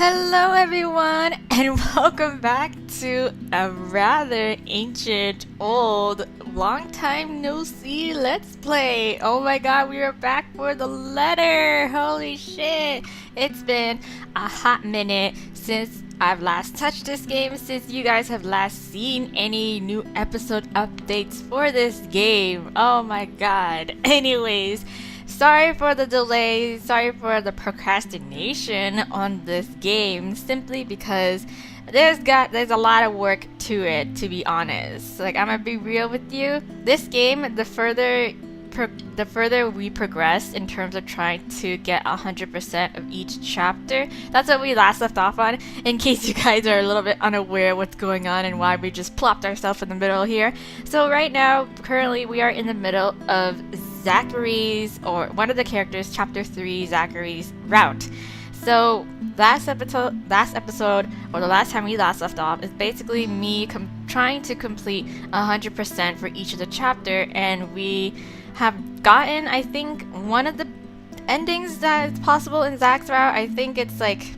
Hello, everyone, and welcome back to a rather ancient, old, long time no see Let's Play. Oh my god, we are back for the letter! Holy shit! It's been a hot minute since I've last touched this game, since you guys have last seen any new episode updates for this game. Oh my god. Anyways, sorry for the delay, sorry for the procrastination on this game, simply because there's a lot of work to it, to be honest. Like, I'm gonna be real with you. This game, the further we progress in terms of trying to get 100% of each chapter, that's what we last left off on, in case you guys are a little bit unaware what's going on and why we just plopped ourselves in the middle here. So right now, currently, we are in the middle of Zachary's, or one of the characters, chapter 3, Zachary's route. So last episode, or the last time we last left off, is basically me trying to complete 100% for each of the chapter, and we have gotten, I think, one of the endings that is possible in Zach's route. I think it's like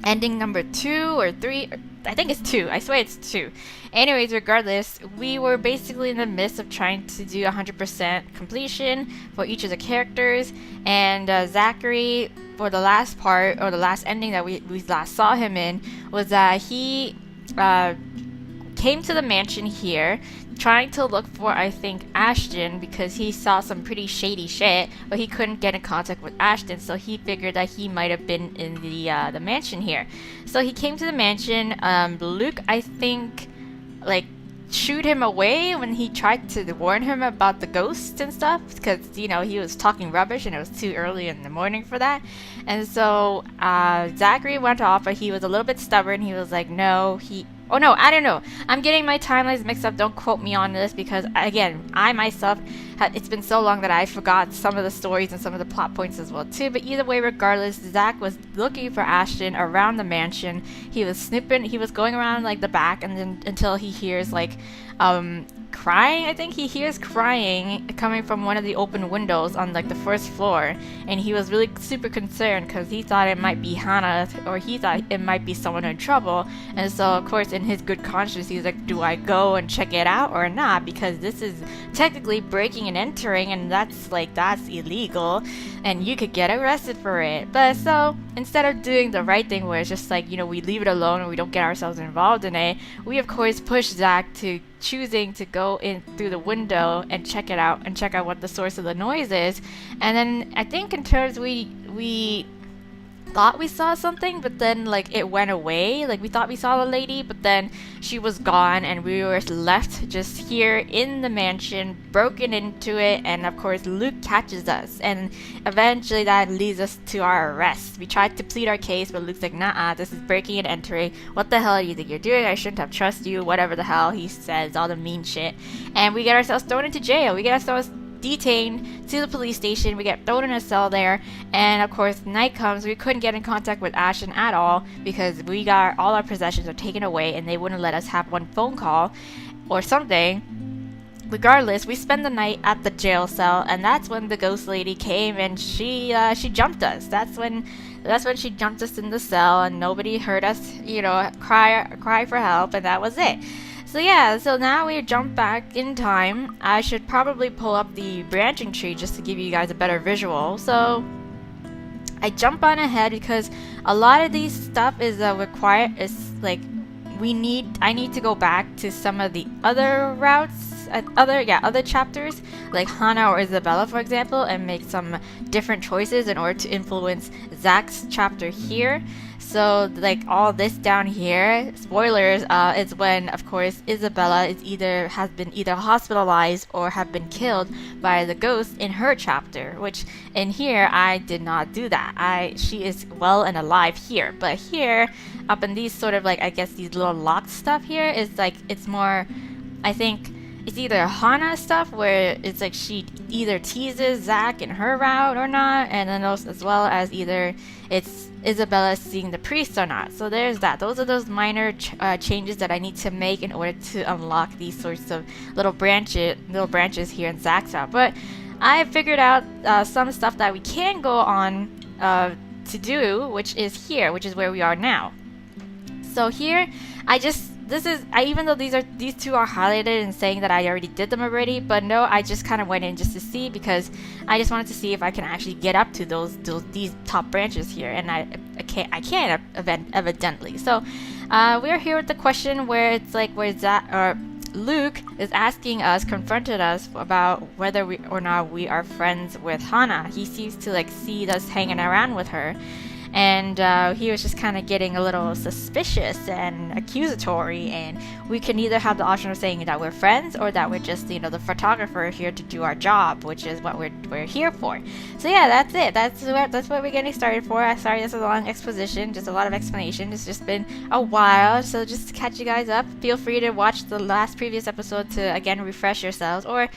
ending number 2 or 3. I think it's 2. I swear it's 2. Anyways, regardless, we were basically in the midst of trying to do 100% completion for each of the characters, and Zachary, for the last part, or the last ending that we last saw him in, was that he came to the mansion here trying to look for, I think, Ashton, because he saw some pretty shady shit, but he couldn't get in contact with Ashton, so he figured that he might have been in the mansion here. So he came to the mansion. Luke, I think, like, shooed him away when he tried to warn him about the ghosts and stuff, because, you know, he was talking rubbish and it was too early in the morning for that. And so Zachary went off, but he was a little bit stubborn. He was like, no, oh no, I don't know. I'm getting my timelines mixed up. Don't quote me on this, because again, I myself, it's been so long that I forgot some of the stories and some of the plot points as well too. But either way, regardless, Zach was looking for Ashton around the mansion. He was snooping. He was going around like the back, and then until he hears like crying. I think he hears crying coming from one of the open windows on like the first floor, and he was really super concerned because he thought it might be Hannah, or he thought it might be someone in trouble. And so of course, in his good conscience, he's like, do I go and check it out or not, because this is technically breaking and entering, and that's illegal, and you could get arrested for it. But so instead of doing the right thing, where it's just like, you know, we leave it alone and we don't get ourselves involved in it, we of course push Zach to choosing to go in through the window and check it out, and check out what the source of the noise is. And then I think in terms we thought we saw something, but then like it went away. Like, we thought we saw the lady, but then she was gone, and we were left just here in the mansion, broken into it. And of course Luke catches us, and eventually that leads us to our arrest. We tried to plead our case, but Luke's like, nah, this is breaking and entering. What the hell do you think you're doing? I shouldn't have trusted you. Whatever the hell he says, all the mean shit. And we get ourselves thrown into jail. We get ourselves detained to the police station. We get thrown in a cell there, and of course night comes. We couldn't get in contact with Ashton at all, because we got all our possessions are taken away, and they wouldn't let us have one phone call or something. Regardless, we spend the night at the jail cell, and that's when the ghost lady came, and she jumped us. That's when she jumped us in the cell, and nobody heard us, you know, cry for help, and that was it. So yeah, so now we jump back in time. I should probably pull up the branching tree just to give you guys a better visual. So I jump on ahead because a lot of these stuff is like I need to go back to some of the other routes, other chapters, like Hannah or Isabella, for example, and make some different choices in order to influence Zach's chapter here. So like all this down here, spoilers, is when of course Isabella has been either hospitalized or have been killed by the ghost in her chapter, which in here I did not do that. She is well and alive here, but here up in these sort of like, I guess, these little locked stuff here is like, it's more, I think it's either Hana stuff, where it's like she either teases Zach in her route or not, and then also, as well as either it's Isabella seeing the priest or not. So there's that. Those are those minor changes that I need to make in order to unlock these sorts of little branches here in Zach's route. But I figured out some stuff that we can go on to do, which is here, which is where we are now. So here, even though these two are highlighted and saying that I already did them already, but no, I just kind of went in just to see, because I just wanted to see if I can actually get up to these top branches here, and I can't evidently. So we are here with the question where it's like, Luke is confronted us about whether or not we are friends with Hana. He seems to like see us hanging around with her. And he was just kind of getting a little suspicious and accusatory, and we can either have the option of saying that we're friends or that we're just, the photographer here to do our job, which is what we're here for. So yeah, that's it. That's what we're getting started for. Sorry, this is a long exposition, just a lot of explanation. It's just been a while, so just to catch you guys up, feel free to watch the previous episode to again refresh yourselves, or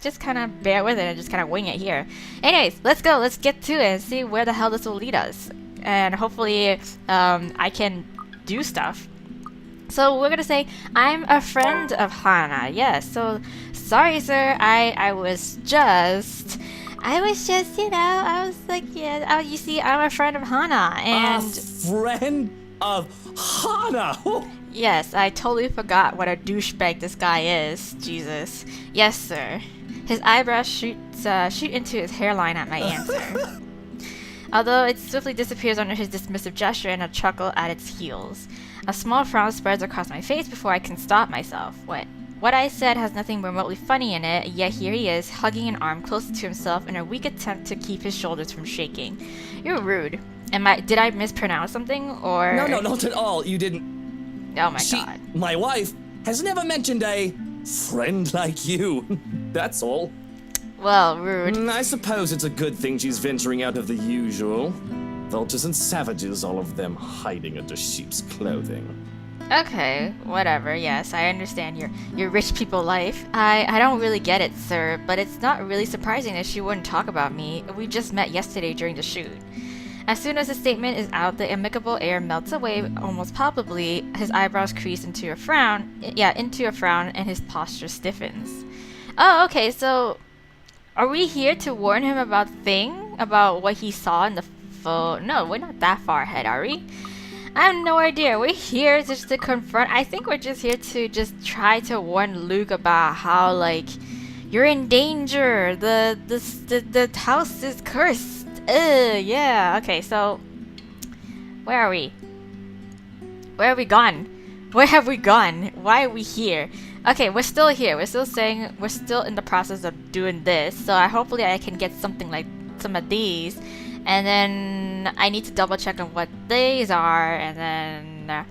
just kind of bear with it and just kind of wing it here. Anyways, let's go. Let's get to it and see where the hell this will lead us. And hopefully I can do stuff. So we're gonna say, I'm a friend of Hana. Yes, so sorry sir, I was just, I was like, yeah, you see, I'm a friend of Hana. And a friend of Hana? Yes, I totally forgot what a douchebag this guy is. Jesus. Yes sir. His eyebrows shoot into his hairline at my answer. Although it swiftly disappears under his dismissive gesture and a chuckle at its heels. A small frown spreads across my face before I can stop myself. What I said has nothing remotely funny in it, yet here he is, hugging an arm closer to himself in a weak attempt to keep his shoulders from shaking. You're rude. Did I mispronounce something, or...? No, not at all. You didn't... Oh my god. My wife, has never mentioned a friend like you. That's all. Well, rude. I suppose it's a good thing she's venturing out of the usual. Vultures and savages, all of them hiding under sheep's clothing. Okay, whatever, yes, I understand your rich people life. I don't really get it, sir, but it's not really surprising that she wouldn't talk about me. We just met yesterday during the shoot. As soon as the statement is out, the amicable air melts away almost palpably, his eyebrows crease into a frown, and his posture stiffens. Oh, okay, so... Are we here to warn him about what he saw in the phone? No, we're not that far ahead, are we? I have no idea. We're here just to confront. I think we're just here to just try to warn Luke about how, like, you're in danger. The house is cursed. Yeah. Okay, so where are we? Where have we gone? Where have we gone? Why are we here? Okay, we're still here. We're still saying we're still in the process of doing this. So hopefully I can get something like some of these. And then I need to double check on what these are. And then,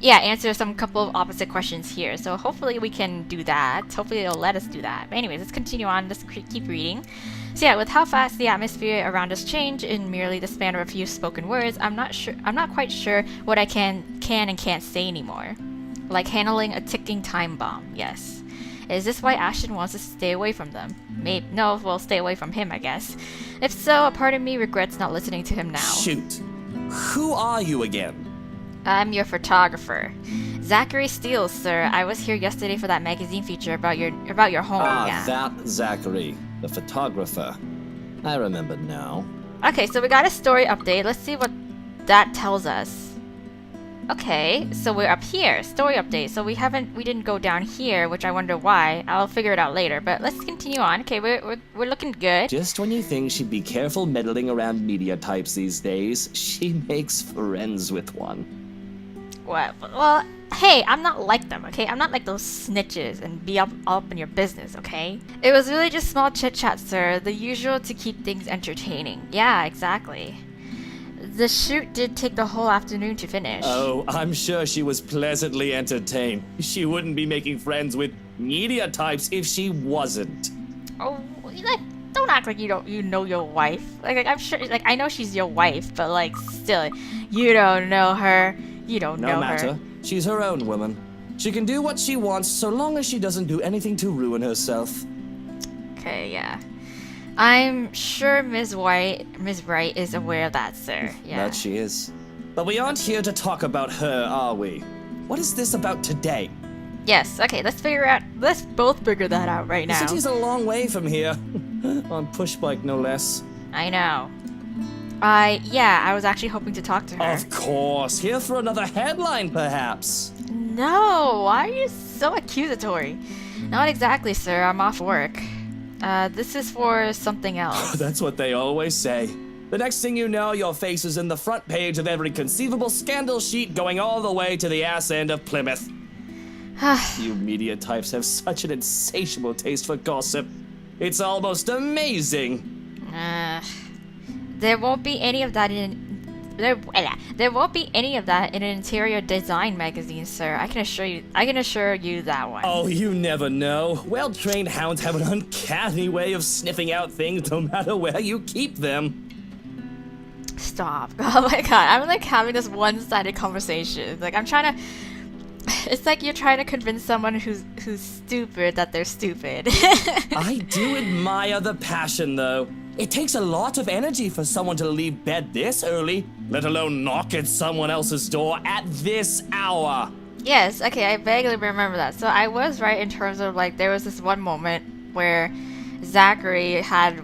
answer some couple of opposite questions here. So hopefully we can do that. Hopefully it'll let us do that. But anyways, let's continue on. Let's keep reading. So yeah, with how fast the atmosphere around us changed in merely the span of a few spoken words, I'm not quite sure what I can and can't say anymore. Like handling a ticking time bomb, yes. Is this why Ashton wants to stay away from them? Stay away from him, I guess. If so, a part of me regrets not listening to him now. Shoot. Who are you again? I'm your photographer. Zachary Steele, sir. I was here yesterday for that magazine feature about your home. That Zachary, the photographer. I remember now. Okay, so we got a story update. Let's see what that tells us. Okay, so we're up here. Story update. So we didn't go down here, which I wonder why. I'll figure it out later. But let's continue on. Okay, we're looking good. Just when you think she'd be careful meddling around media types these days, she makes friends with one. What? Well, hey, I'm not like them, okay? I'm not like those snitches and be up in your business, okay? It was really just small chit-chat, sir. The usual to keep things entertaining. Yeah, exactly. The shoot did take the whole afternoon to finish. Oh, I'm sure she was pleasantly entertained. She wouldn't be making friends with media types if she wasn't. Oh, don't act like you know your wife. Like I'm sure, I know she's your wife, but still, you don't know her. You don't know her. No matter. She's her own woman. She can do what she wants so long as she doesn't do anything to ruin herself. Okay, yeah. I'm sure Ms. Wright is aware of that, sir. Yeah. That she is. But we aren't here to talk about her, are we? What is this about today? Yes, okay, let's both figure that out right now. The city's a long way from here. On push bike, no less. I know. Yeah, I was actually hoping to talk to her. Of course. Here for another headline, perhaps. No, why are you so accusatory? Not exactly, sir. I'm off work. This is for something else. That's what they always say. The next thing you know, your face is in the front page of every conceivable scandal sheet going all the way to the ass end of Plymouth. You media types have such an insatiable taste for gossip. It's almost amazing. There won't be any of that in there won't be any of that in an interior design magazine, sir. I can assure you that one. Oh, you never know. Well-trained hounds have an uncanny way of sniffing out things no matter where you keep them. Stop. Oh my god, I'm like having this one-sided conversation. Like I'm trying to it's like you're trying to convince someone who's stupid that they're stupid. I do admire the passion, though. It takes a lot of energy for someone to leave bed this early, let alone knock at someone else's door at this hour. Yes, okay, I vaguely remember that. So I was right in terms of like there was this one moment where Zachary had,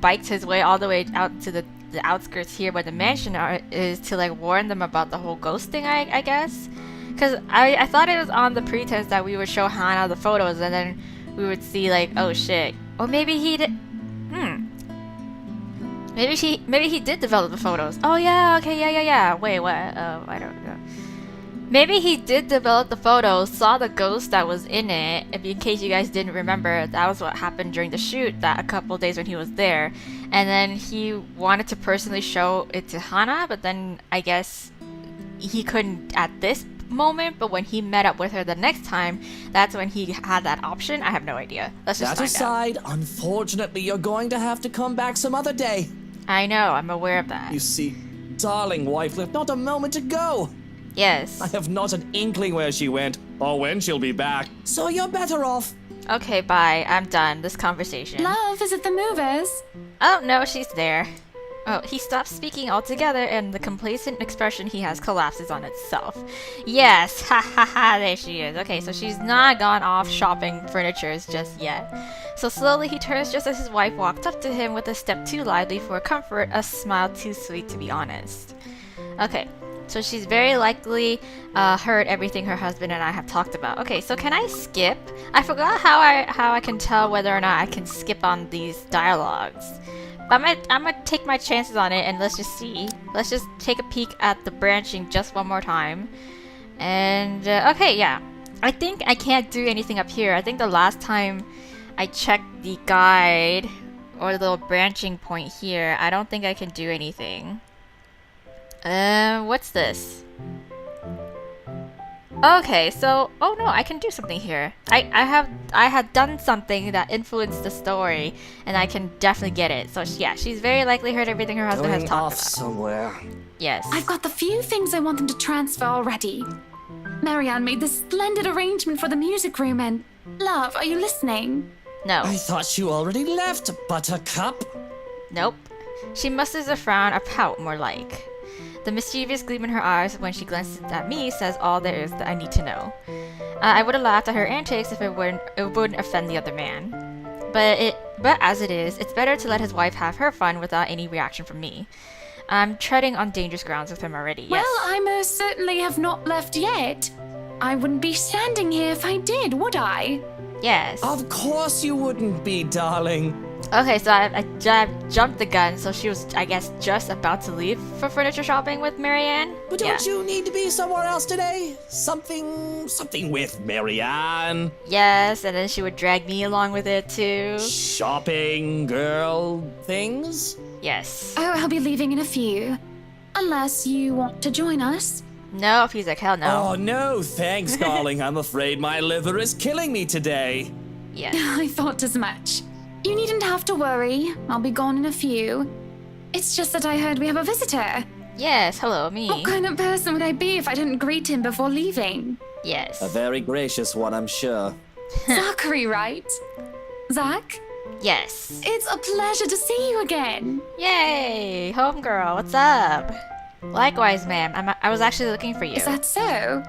biked his way all the way out to the outskirts here where the mansion is to like warn them about the whole ghost thing, I guess. Because I thought it was on the pretense that we would show Hannah the photos and then we would see like, oh shit. Or maybe he did. Maybe he did develop the photos. Oh yeah, okay, yeah. Wait, what? I don't know. Maybe he did develop the photos, saw the ghost that was in it. In case you guys didn't remember, that was what happened during the shoot that a couple days when he was there. And then he wanted to personally show it to Hannah, but then I guess he couldn't at this moment. But when he met up with her the next time, that's when he had that option. I have no idea. Let's just that find out. aside, unfortunately, you're going to have to come back some other day. I know, I'm aware of that. You see, darling wife left not a moment ago. Yes. I have not an inkling where she went, or when she'll be back, so you're better off. Okay, bye. I'm done. This conversation. Love, is it the movers? Oh, no, she's there. Oh, he stops speaking altogether, and the complacent expression he has collapses on itself. Yes, ha ha ha, there she is. Okay, so she's not gone off shopping furnitures just yet. So slowly he turns just as his wife walked up to him with a step too lively for comfort, a smile too sweet to be honest. Okay, so she's very likely heard everything her husband and I have talked about. Okay, so can I skip? I forgot how I can tell whether or not I can skip on these dialogues. I'm gonna take my chances on it and let's just see. Let's just take a peek at the branching just one more time. And okay, yeah. I think I can't do anything up here. I think the last time I checked the guide or the little branching point here, I don't think I can do anything. What's this? Okay, so oh no, I can do something here. I had done something that influenced the story, and I can definitely get it. So yeah, she's very likely heard everything her husband has Going talked off about. somewhere. Yes. I've got the few things I want them to transfer already. Marianne made this splendid arrangement for the music room and... Love, are you listening? No. I thought you already left, Buttercup. Nope. She musters a frown, a pout more like. The mischievous gleam in her eyes when she glances at me says all there is that I need to know. I would have laughed at her antics if it wouldn't offend the other man. But as it is, it's better to let his wife have her fun without any reaction from me. I'm treading on dangerous grounds with him already. Yes. Well, I most certainly have not left yet. I wouldn't be standing here if I did, would I? Yes. Of course you wouldn't be, darling. Okay, so I jumped the gun, so she was, I guess, just about to leave for furniture shopping with Marianne. But don't you need to be somewhere else today? Something with Marianne. Yes, and then she would drag me along with it too. Shopping, girl, things? Yes. Oh, I'll be leaving in a few. Unless you want to join us. No, if he's like, hell no. Oh, no, thanks, darling. I'm afraid my liver is killing me today. Yes. I thought as much. You needn't have to worry. I'll be gone in a few. It's just that I heard we have a visitor. Yes, hello, me. What kind of person would I be if I didn't greet him before leaving? Yes. A very gracious one, I'm sure. Zachary, right? Zach? Yes. It's a pleasure to see you again. Yay! Homegirl, what's up? Likewise, ma'am. I was actually looking for you. Is that so?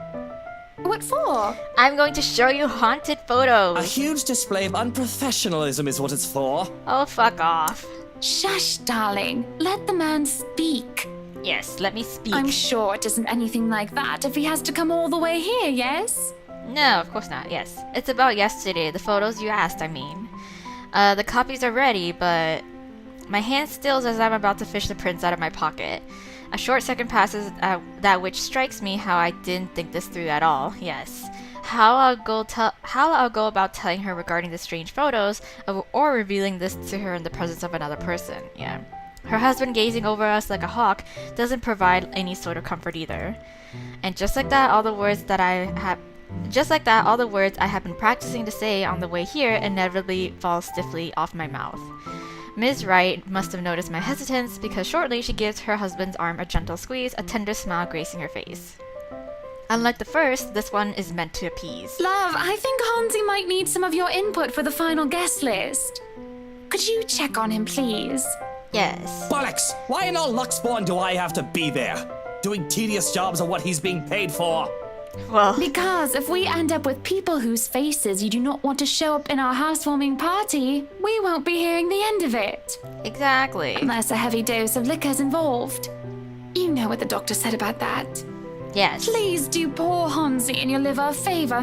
What for? I'm going to show you haunted A photos. huge display of unprofessionalism is what it's for. Oh, fuck off. Shush, darling. Let the man speak. Yes, let me speak. I'm sure it isn't anything like that if he has to come all the way here, yes? No, of course not, yes. It's about yesterday, the photos you asked, I mean. The copies are ready, but my hand stills as I'm about to fish the prints out of my pocket. A short second passes, that which strikes me how I didn't think this through at all, yes. How I'll go about telling her regarding the strange photos, or revealing this to her in the presence of another person, yeah. Her husband gazing over us like a hawk doesn't provide any sort of comfort either. And just like that, all the words I have been practicing to say on the way here inevitably fall stiffly off my mouth. Ms. Wright must have noticed my hesitance because shortly she gives her husband's arm a gentle squeeze, a tender smile gracing her face. Unlike the first, this one is meant to appease. Love, I think Hansi might need some of your input for the final guest list. Could you check on him, please? Yes. Bollocks! Why in all Luxborn do I have to be there? Doing tedious jobs of what he's being paid for? Well, Because if we end up with people whose faces you do not want to show up in our housewarming party, we won't be hearing the end of it. exactly. Unless a heavy dose of liquor's involved. You know what the doctor said about that. Yes. Please do poor Hansi and your liver a favor,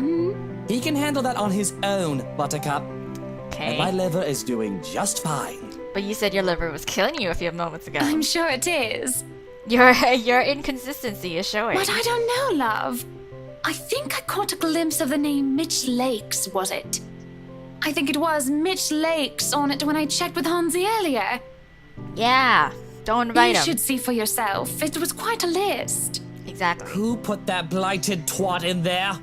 He can handle that on his own, Buttercup. And my Okay. liver is doing just fine. But you said your liver was killing you a few moments ago. I'm sure it is. Your inconsistency is showing. But I don't know, love. I think I caught a glimpse of the name Mitch Lakes, was it? I think it was Mitch Lakes on it when I checked with Hansi earlier. Yeah. Don't invite You him. should see for yourself. It was quite a list. Exactly. Who put that blighted twat in there?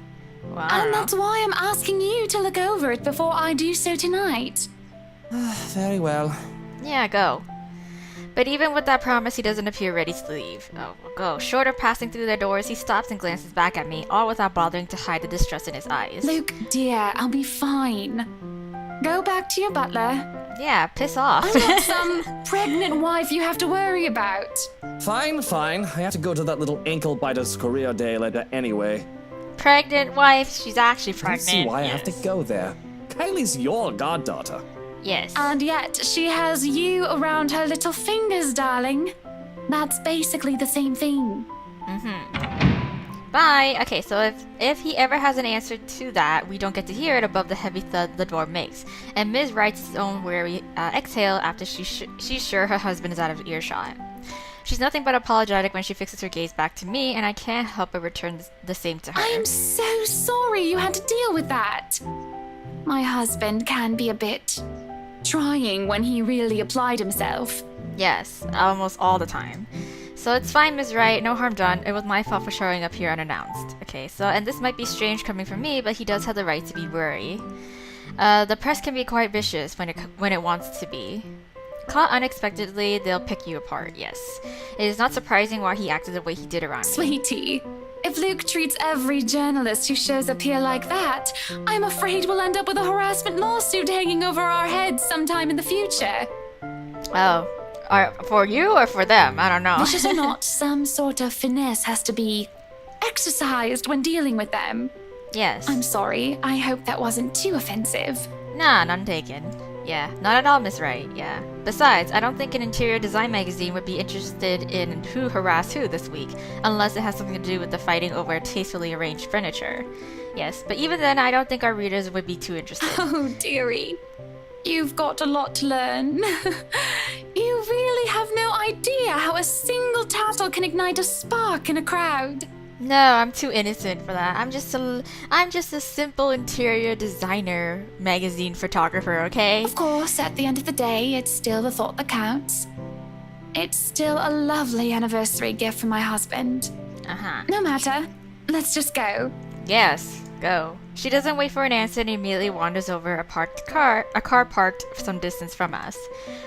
Well, I don't And know. that's why I'm asking you to look over it before I do so tonight. Very well. Yeah, go. But even with that promise, he doesn't appear ready to leave. Oh, well, go. Short of passing through their doors, he stops and glances back at me, all without bothering to hide the distress in his eyes. Luke, dear, I'll be fine. Go back to your butler. Yeah, piss off. I'm not some pregnant wife you have to worry about. Fine, fine. I have to go to that little ankle biter's career day later anyway. Pregnant wife. She's actually I pregnant. don't see why I have to Yes. go there. Kylie's your goddaughter. Yes. And yet, she has you around her little fingers, darling. That's basically the same thing. Bye. Okay, so if he ever has an answer to that, we don't get to hear it above the heavy thud the door makes. And Ms. writes his own weary exhale after she's sure her husband is out of earshot. She's nothing but apologetic when she fixes her gaze back to me, and I can't help but return the same to her. I am so sorry you had to deal with that. My husband can be a bit trying when he really applied himself. Yes, almost all the time. So it's fine, Ms. Wright, no harm done. It was my fault for showing up here unannounced. Okay, so, and this might be strange coming from me, but he does have the right to be wary. The press can be quite vicious when it wants to be. Caught unexpectedly, they'll pick you apart, yes. It is not surprising why he acted the way he did around me. Sweetie, if Luke treats every journalist who shows up here like that, I'm afraid we'll end up with a harassment lawsuit hanging over our heads sometime in the future. Oh, for you or for them? I don't know. Vicious or not, some sort of finesse has to be exercised when dealing with them. Yes. I'm sorry, I hope that wasn't too offensive. Nah, none taken. Yeah, not at all, Miss Wright, yeah. Besides, I don't think an interior design magazine would be interested in who harassed who this week, unless it has something to do with the fighting over tastefully arranged furniture. Yes, but even then, I don't think our readers would be too interested. Oh, dearie. You've got a lot to learn. You really have no idea how a single tattle can ignite a spark in a crowd. No, I'm too innocent for that. I'm just a simple interior designer magazine photographer, okay? Of course, at the end of the day, it's still the thought that counts. It's still a lovely anniversary gift from my husband. Uh-huh. No matter. Let's just go. Yes, go. She doesn't wait for an answer and immediately wanders over a car parked some distance from us.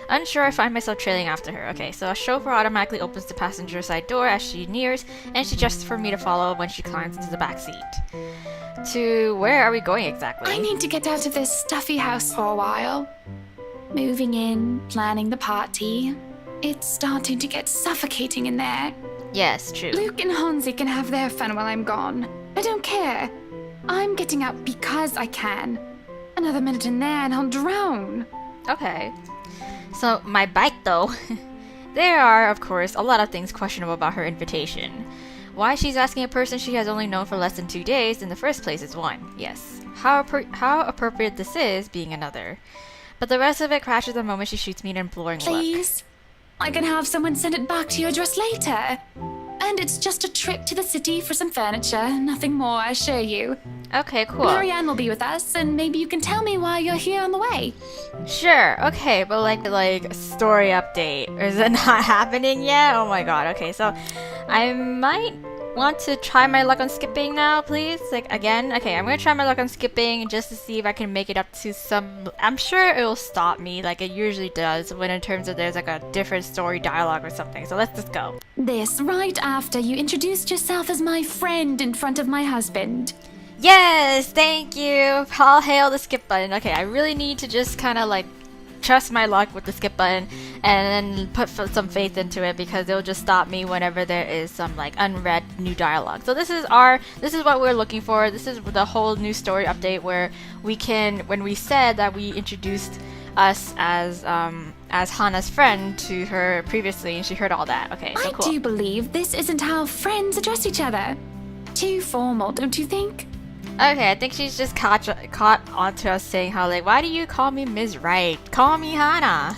Unsure, I find myself trailing after her. Okay, so a chauffeur automatically opens the passenger side door as she nears, and she gestures for me to follow when she climbs into the back seat. To where are we going exactly? I need to get out of this stuffy house for a while. Moving in, planning the party. It's starting to get suffocating in there. Yes, true. Luke and Hansi can have their fun while I'm gone. I don't care. I'm getting out because I can. Another minute in there and I'll drown. Okay. So, my bike though. There are, of course, a lot of things questionable about her invitation. Why she's asking a person she has only known for less than 2 days in the first place is one, yes. How appropriate this is being another. But the rest of it crashes the moment she shoots me an imploring look. Please? I can have someone send it back to your address later. And it's just a trip to the city for some furniture, nothing more, I assure you. Okay, cool. Marianne will be with us, and maybe you can tell me why you're here on the way. Sure, okay, but like story update. Is it not happening yet? Oh my god, okay, so I might want to try my luck on skipping now, please. Like, again? Okay, I'm gonna try my luck on skipping just to see if I can make it up to some... I'm sure it'll stop me, like it usually does, when in terms of there's like a different story dialogue or something. So let's just go. This right after you introduced yourself as my friend in front of my husband. Yes, thank you. All hail the skip button. Okay, I really need to just kind of like trust my luck with the skip button and then put some faith into it because it'll just stop me whenever there is some like unread new dialogue. So this is what we're looking for. This is the whole new story update where we can, when we said that we introduced us as Hana's friend to her previously and she heard all that. Okay, so cool. I do believe this isn't how friends address each other. Too formal, don't you think? Okay, I think she's just caught onto us saying how like, why do you call me Ms. Right? Call me Hana.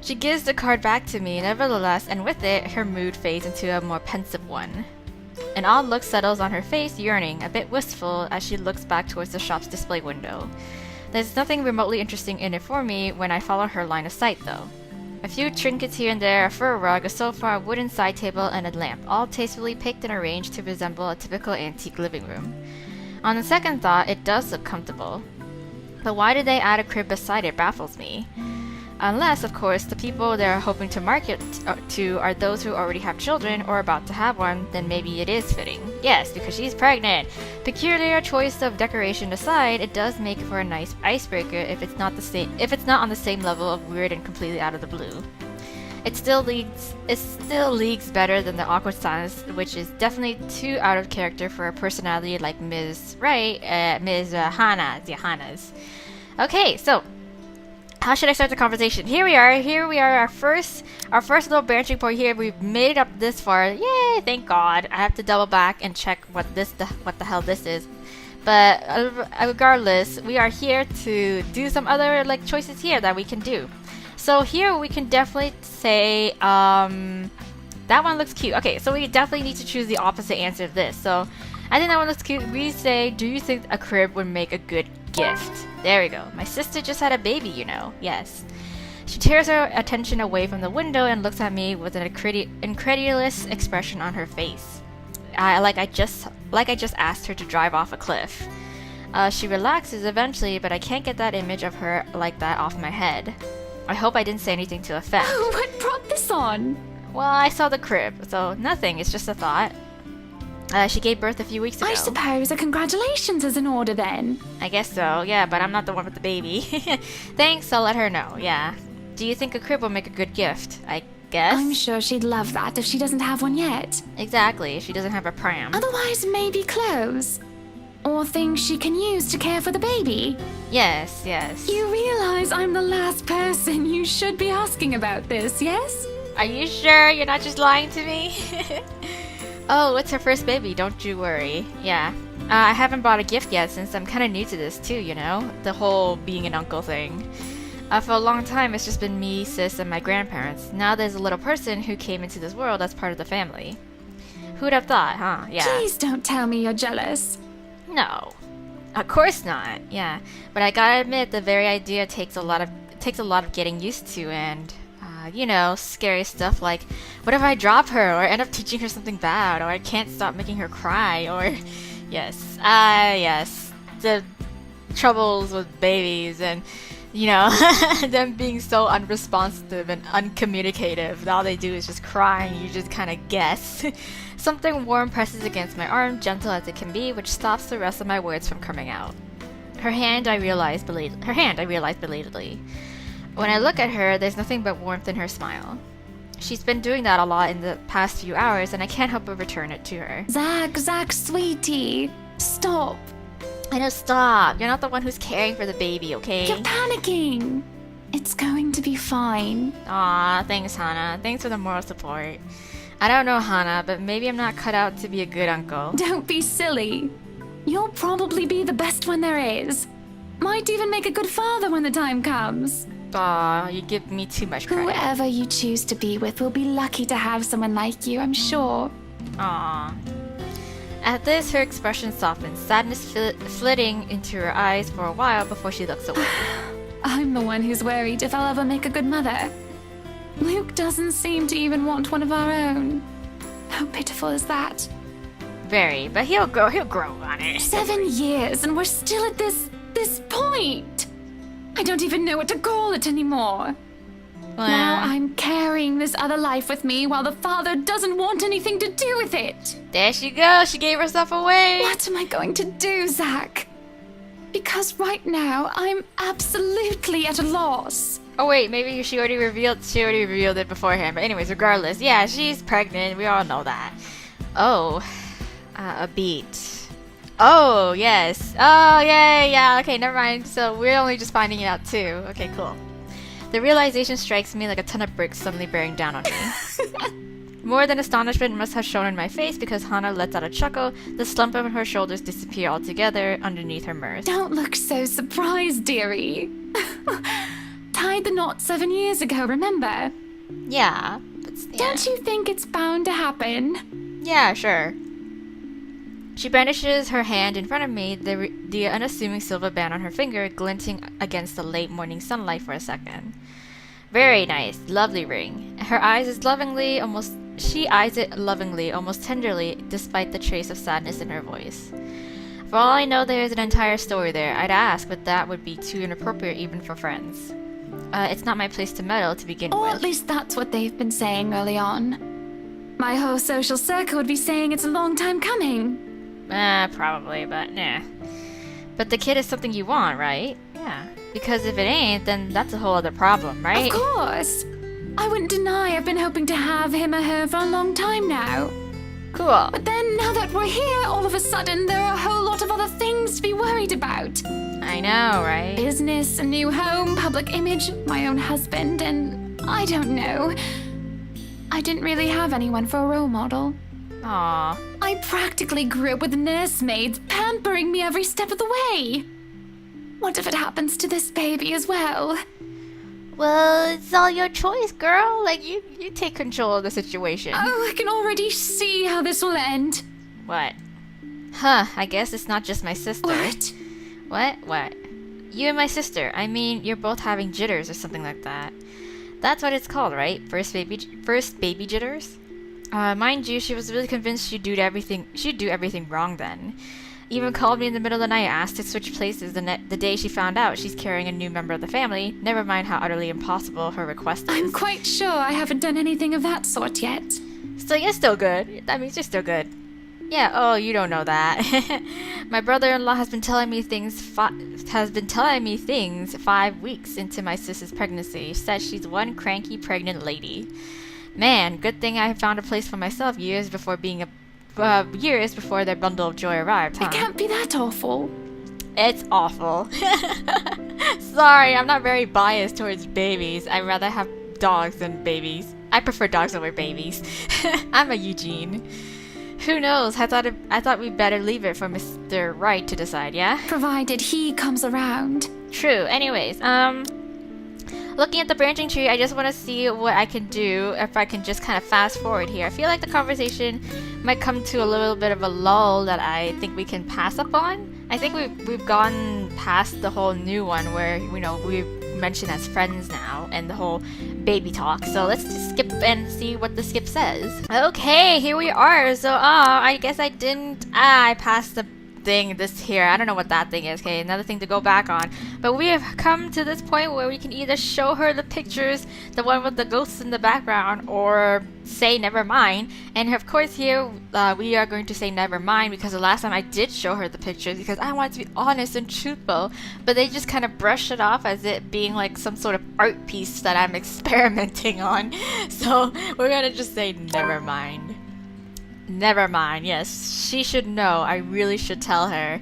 She gives the card back to me, nevertheless, and with it, her mood fades into a more pensive one. An odd look settles on her face, yearning, a bit wistful, as she looks back towards the shop's display window. There's nothing remotely interesting in it for me when I follow her line of sight, though. A few trinkets here and there, a fur rug, a sofa, a wooden side table, and a lamp, all tastefully picked and arranged to resemble a typical antique living room. On the second thought, it does look comfortable. But why did they add a crib beside it baffles me. Unless, of course, the people they're hoping to market to are those who already have children or about to have one, then maybe it is fitting. Yes, because she's pregnant. Peculiar choice of decoration aside, it does make for a nice icebreaker if it's not on the same level of weird and completely out of the blue. It still leagues better than the awkward silence, which is definitely too out of character for a personality like Ms. Right, Ms. Hana's. Okay, so how should I start the conversation? Here we are, our first little branching point here. We've made it up this far. Yay, thank God. I have to double back and check what the hell this is. But regardless, we are here to do some other like choices here that we can do. So here we can definitely say, that one looks cute. Okay, so we definitely need to choose the opposite answer of this. So I think that one looks cute. We say, do you think a crib would make a good gift? There we go. My sister just had a baby, you know. Yes. She tears her attention away from the window and looks at me with an incredulous expression on her face. Like I just asked her to drive off a cliff. She relaxes eventually, but I can't get that image of her like that off my head. I hope I didn't say anything to offend. What brought this on? Well, I saw the crib, so nothing. It's just a thought. She gave birth a few weeks ago. I suppose a congratulations is in order then. I guess so, yeah, but I'm not the one with the baby. Thanks, I'll let her know, yeah. Do you think a crib will make a good gift? I guess. I'm sure she'd love that if she doesn't have one yet. Exactly, if she doesn't have a pram. Otherwise, maybe clothes. Or things she can use to care for the baby. Yes, yes. You realize I'm the last person you should be asking about this, yes? Are you sure you're not just lying to me? Oh, it's her first baby, don't you worry. Yeah. I haven't bought a gift yet since I'm kind of new to this too, you know? The whole being an uncle thing. For a long time, it's just been me, sis, and my grandparents. Now there's a little person who came into this world as part of the family. Who'd have thought, huh? Yeah. Please don't tell me you're jealous. No, of course not. Yeah, but I gotta admit, the very idea takes a lot of getting used to, and you know, scary stuff like, what if I drop her, or end up teaching her something bad, or I can't stop making her cry, or yes, the troubles with babies, and you know, them being so unresponsive and uncommunicative. All they do is just cry, and you just kind of guess. Something warm presses against my arm, gentle as it can be, which stops the rest of my words from coming out. Her hand, I realized belatedly. When I look at her, there's nothing but warmth in her smile. She's been doing that a lot in the past few hours, and I can't help but return it to her. Zach, sweetie, stop. I know, stop. You're not the one who's caring for the baby, okay? You're panicking. It's going to be fine. Aw, thanks, Hana. Thanks for the moral support. I don't know, Hana, but maybe I'm not cut out to be a good uncle. Don't be silly. You'll probably be the best one there is. Might even make a good father when the time comes. Aw, you give me too much credit. Whoever you choose to be with will be lucky to have someone like you, I'm sure. Aw. At this, her expression softens, sadness flitting into her eyes for a while before she looks away. I'm the one who's worried if I'll ever make a good mother. Luke doesn't seem to even want one of our own. How pitiful is that? Very, but he'll grow on it. 7 years and we're still at this point. I don't even know what to call it anymore. Well, Now I'm carrying this other life with me while the father doesn't want anything to do with it. there she goes. She gave herself away. What am I going to do, Zach? Because right now I'm absolutely at a loss. Oh wait, maybe she already revealed it beforehand. But anyways, regardless, yeah, she's pregnant. We all know that. Oh, a beat. Oh yes. Oh yeah. Okay, never mind. So we're only just finding it out too. Okay, cool. The realization strikes me like a ton of bricks suddenly bearing down on me. More than astonishment must have shown in my face because Hana lets out a chuckle. The slump of her shoulders disappear altogether underneath her mirth. Don't look so surprised, dearie. Tied the knot 7 years ago, remember? Yeah, but Don't you think it's bound to happen? Yeah, sure. She brandishes her hand in front of me, the unassuming silver band on her finger glinting against the late morning sunlight for a second. Very nice, lovely ring. She eyes it lovingly, almost tenderly, despite the trace of sadness in her voice. For all I know, there is an entire story there. I'd ask, but that would be too inappropriate even for friends. It's not my place to meddle to begin Or with. at least that's what they've been saying early on. My whole social circle would be saying it's a long time coming. Probably, but nah. But the kid is something you want, right? Yeah. Because if it ain't, then that's a whole other problem, right? Of course. I wouldn't deny I've been hoping to have him or her for a long time now. Cool. But then, now that we're here, all of a sudden, there are a whole lot of other things to be worried about. I know, right? Business, a new home, public image, my own husband, and I don't know. I didn't really have anyone for a role model. Aw. I practically grew up with nursemaids pampering me every step of the way. What if it happens to this baby as well? Well, it's all your choice, girl. Like, you take control of the situation. Oh, I can already see how this will end. What? Huh, I guess it's not just my sister. What? What? You and my sister. I mean, you're both having jitters or something like that. That's what it's called, right? First baby jitters? Mind you, she was really convinced she'd do everything wrong then. Even called me in the middle of the night, asked to switch places the day she found out she's carrying a new member of the family, never mind how utterly impossible her request is. I'm quite sure I haven't done anything of that sort yet. So you're still good. That means you're still good. Yeah, oh, you don't know that. My brother-in-law has been telling me things 5 weeks into my sister's pregnancy. Says she's one cranky pregnant lady. Man, good thing I found a place for myself years before their bundle of joy arrived, huh? It can't be that awful. It's awful. Sorry, I'm not very biased towards babies. I'd rather have dogs than babies. I prefer dogs over babies. I'm a Eugene. Who knows? I thought we'd better leave it for Mr. Wright to decide, yeah? Provided he comes around. True. Anyways, looking at the branching tree, I just want to see what I can do if I can just kind of fast forward here. I feel like the conversation might come to a little bit of a lull that I think we can pass up on. I think we've gone past the whole new one where, you know, we've mentioned as friends now and the whole baby talk. So let's just skip and see what the skip says. Okay, here we are. So, I guess I passed the thing I don't know what that thing is. Okay, another thing to go back on, but we have come to this point where we can either show her the pictures, the one with the ghosts in the background, or say never mind. And of course here we are going to say never mind because the last time I did show her the pictures because I wanted to be honest and truthful, but they just kind of brush it off as it being like some sort of art piece that I'm experimenting on. So we're gonna just say never mind. Never mind, yes. She should know. I really should tell her.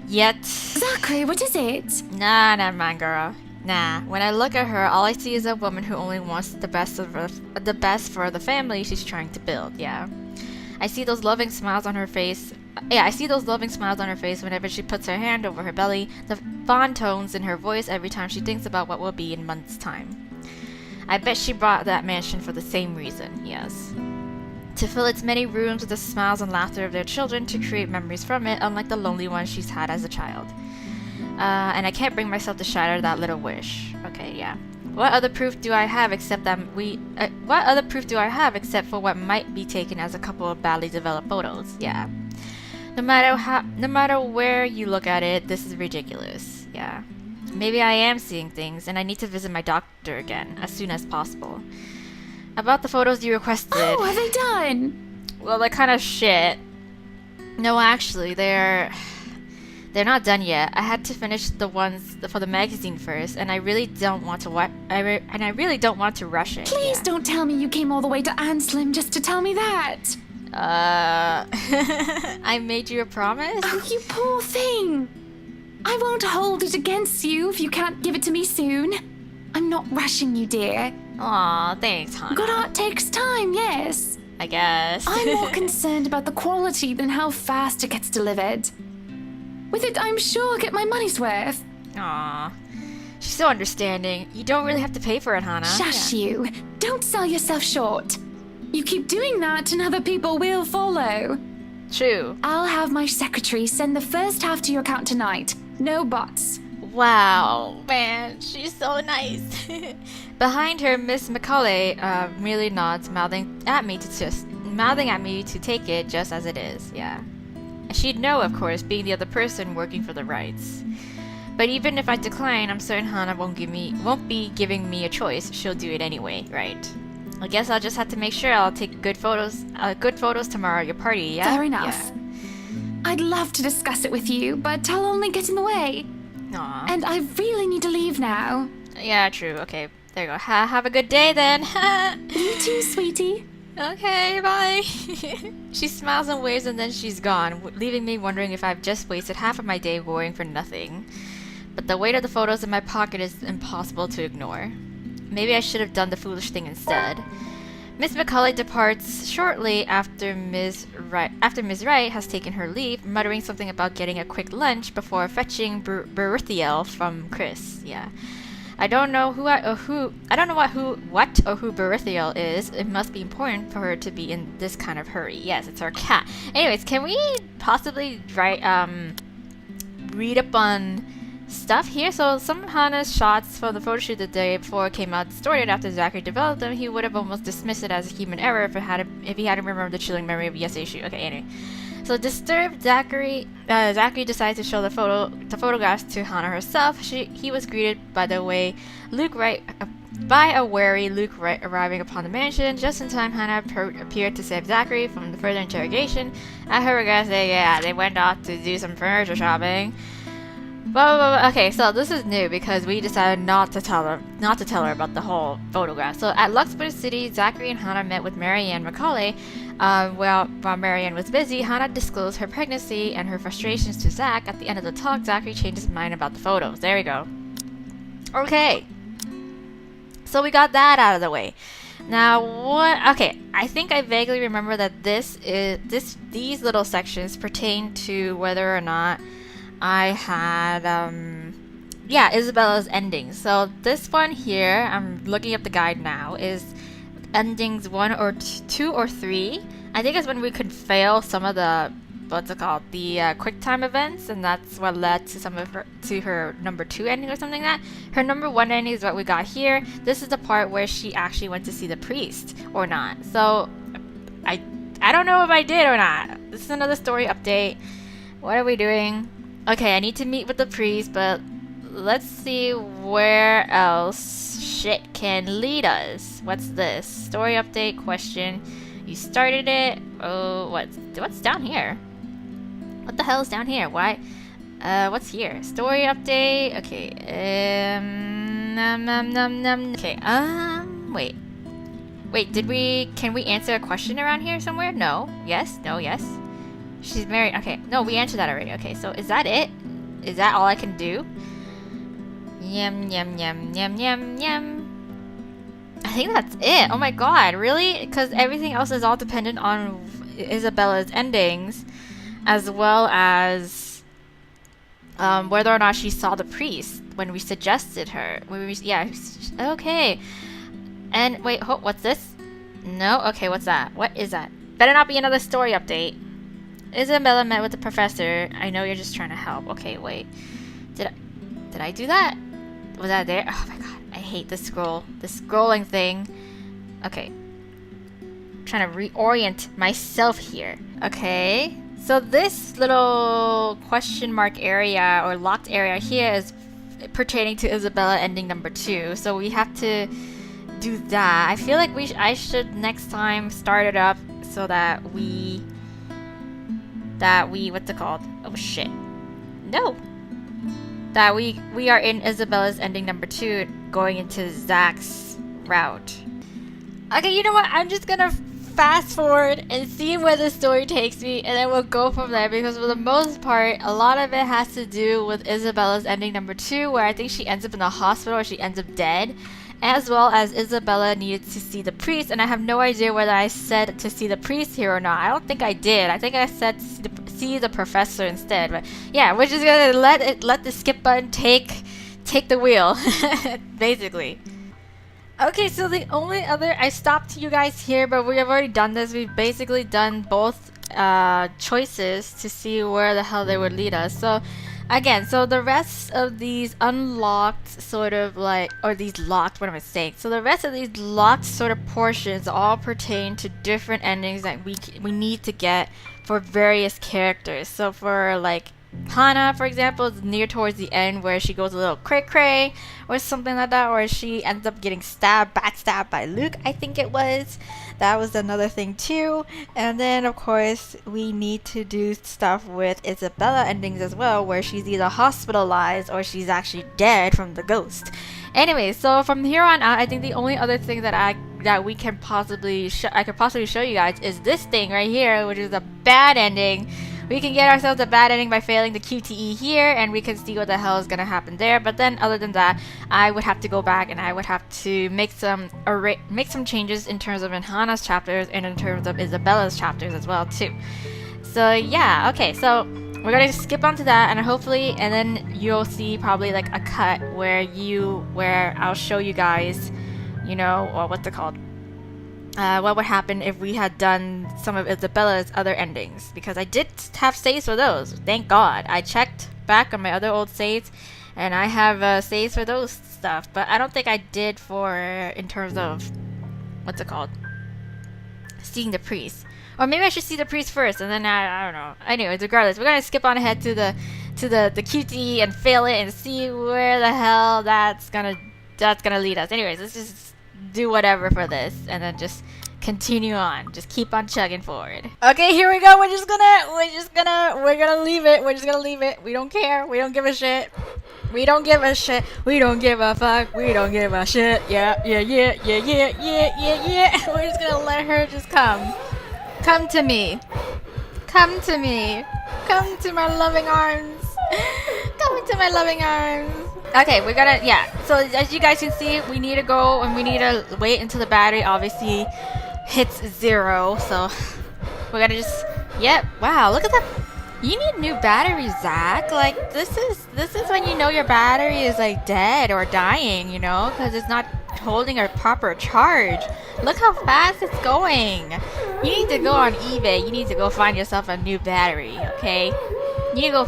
Yet... Zachary, what is it? Nah, never mind, girl. Nah, when I look at her, all I see is a woman who only wants the best for the family she's trying to build, yeah. I see those loving smiles on her face. Yeah, I see those loving smiles on her face whenever she puts her hand over her belly, the fond tones in her voice every time she thinks about what will be in months' time. I bet she bought that mansion for the same reason, yes. To fill its many rooms with the smiles and laughter of their children, to create memories from it, unlike the lonely ones she's had as a child. And I can't bring myself to shatter that little wish. Okay, yeah. What other proof do I have except for what might be taken as a couple of badly developed photos? Yeah. No matter where you look at it, this is ridiculous. Yeah. Maybe I am seeing things, and I need to visit my doctor again as soon as possible. About the photos you requested. Oh, are they done? Well, they're kind of shit. No, actually, they're not done yet. I had to finish the ones for the magazine first, and I really don't want to rush it. Please don't tell me you came all the way to Anslim just to tell me that. I made you a promise? Oh, you poor thing. I won't hold it against you if you can't give it to me soon. I'm not rushing you, dear. Aw, thanks, Hana. Good art takes time, yes. I guess. I'm more concerned about the quality than how fast it gets delivered. With it, I'm sure I'll get my money's worth. Aw. She's so understanding. You don't really have to pay for it, Hana. Shush you. Don't sell yourself short. You keep doing that and other people will follow. True. I'll have my secretary send the first half to your account tonight. No buts. Wow, man, she's so nice. Behind her, Miss Macaulay merely nods, mouthing at me to take it just as it is. Yeah. She'd know, of course, being the other person working for the rights. But even if I decline, I'm certain Hana won't be giving me a choice. She'll do it anyway, right? I guess I'll just have to make sure I'll take good photos tomorrow at your party, yeah? Fair enough. Yeah. I'd love to discuss it with you, but I'll only get in the way. Aw. And I really need to leave now. Yeah, true. Okay, there you go. Have a good day then. You too, sweetie. Okay, bye. She smiles and waves and then she's gone, leaving me wondering if I've just wasted half of my day worrying for nothing. But the weight of the photos in my pocket is impossible to ignore. Maybe I should have done the foolish thing instead. Miss Macaulay departs shortly after Ms. Wright has taken her leave, muttering something about getting a quick lunch before fetching Berithiel from Chris. Yeah. I don't know who Berithiel is. It must be important for her to be in this kind of hurry. Yes, it's her cat. Anyways, can we possibly read up on stuff here? So some of Hana's shots from the photo shoot the day before came out distorted after Zachary developed them. He would have almost dismissed it as a human error if he hadn't remembered the chilling memory of yesterday's shoot. Okay, anyway. So disturbed, Zachary decides to show the photographs to Hana herself. He was greeted by a wary Luke Wright arriving upon the mansion. Just in time, Hana appeared to save Zachary from the further interrogation. At her request, they went off to do some furniture shopping. Okay, so this is new because we decided not to tell her about the whole photograph. So at Luxford City, Zachary and Hana met with Marianne Macaulay. While Marianne was busy, Hana disclosed her pregnancy and her frustrations to Zach. At the end of the talk, Zachary changed his mind about the photos. There we go. Okay. So we got that out of the way. Now what? Okay, I think I vaguely remember that these little sections pertain to whether or not I had Isabella's ending. So this one here, I'm looking up the guide now, is endings 1 or 2 or 3. I think it's when we could fail some of the quick time events, and that's what led to her number 2 ending or something like that. Her number 1 ending is what we got here. This is the part where she actually went to see the priest or not. So I don't know if I did or not. This is another story update. What are we doing? Okay, I need to meet with the priest, but let's see where else shit can lead us. What's this? Story update question. You started it. Oh, what's down here? What the hell is down here? Why? What's here? Story update. Okay. Okay. Wait. Can we answer a question around here somewhere? No. Yes. No. Yes. She's married. Okay. No, we answered that already. Okay. So is that it? Is that all I can do? Yum, yum, yum, yum, yum, yum. I think that's it. Oh my god, really? Because everything else is all dependent on Isabella's endings, as well as whether or not she saw the priest when we suggested her. Yeah, okay. And wait, what's this? No? Okay, what's that? What is that? Better not be another story update. Isabella met with the professor. I know you're just trying to help. Okay, wait. Did I do that? Was that there? Oh my god, I hate this scrolling thing. Okay. I'm trying to reorient myself here. Okay. So this little question mark area or locked area here is pertaining to Isabella ending number 2. So we have to do that. I feel like I should next time start it up so that we what's it called? Oh shit. No. That we are in Isabella's ending number 2 going into Zach's route. Okay, you know what? I'm just gonna fast forward and see where the story takes me, and then we'll go from there, because for the most part, a lot of it has to do with Isabella's ending number 2, where I think she ends up in the hospital or she ends up dead, as well as Isabella needed to see the priest, and I have no idea whether I said to see the priest here or not. I don't think I did. I think I said see the professor instead, but yeah, we're just gonna let the skip button take the wheel, basically. Okay, so the only other, I stopped you guys here, but we have already done this. We've basically done both choices to see where the hell they would lead us. So again, so the rest of these unlocked sort of like, or these locked, what am I saying? So the rest of these locked sort of portions all pertain to different endings that we need to get for various characters. So for like Hana, for example, is near towards the end where she goes a little cray-cray or something like that, or she ends up getting backstabbed by Luke, I think it was. That was another thing too. And then of course we need to do stuff with Isabella endings as well, where she's either hospitalized or she's actually dead from the ghost. Anyway, so from here on out, I think the only other thing that I could possibly show you guys is this thing right here, which is a bad ending. We can get ourselves a bad ending by failing the QTE here, and we can see what the hell is gonna happen there. But then, other than that, I would have to go back and I would have to make some changes in terms of Hana's chapters and in terms of Isabella's chapters as well too. So yeah, okay, so we're gonna skip on to that, and hopefully, and then you'll see probably like a cut where I'll show you guys, you know, or what's it called? What would happen if we had done some of Isabella's other endings, because I did have saves for those. Thank God. I checked back on my other old saves, and I have saves for those stuff, but I don't think I did in terms of, what's it called? Seeing the priest. Or maybe I should see the priest first, and then I don't know. Anyways, regardless, we're gonna skip on ahead to the QTE and fail it and see where the hell that's gonna lead us. Anyways, let's just do whatever for this and then just continue on, just keep on chugging forward. Okay, here we go. We're gonna leave it. We're just gonna leave it. We don't care. We don't give a shit. We don't give a shit. We don't give a fuck. We don't give a shit. Yeah. We're just gonna let her just come to me. Come to me. Come to my loving arms. Come into my loving arms. Okay, we're gonna, yeah, so as you guys can see, we need to go and we need to wait until the battery obviously hits 0. So we're gonna just, yep, wow, look at that. You need new batteries, Zach. Like, this is when you know your battery is like dead or dying, you know, because it's not holding a proper charge. Look how fast it's going. You need to go on eBay. You need to go find yourself a new battery, okay? You need to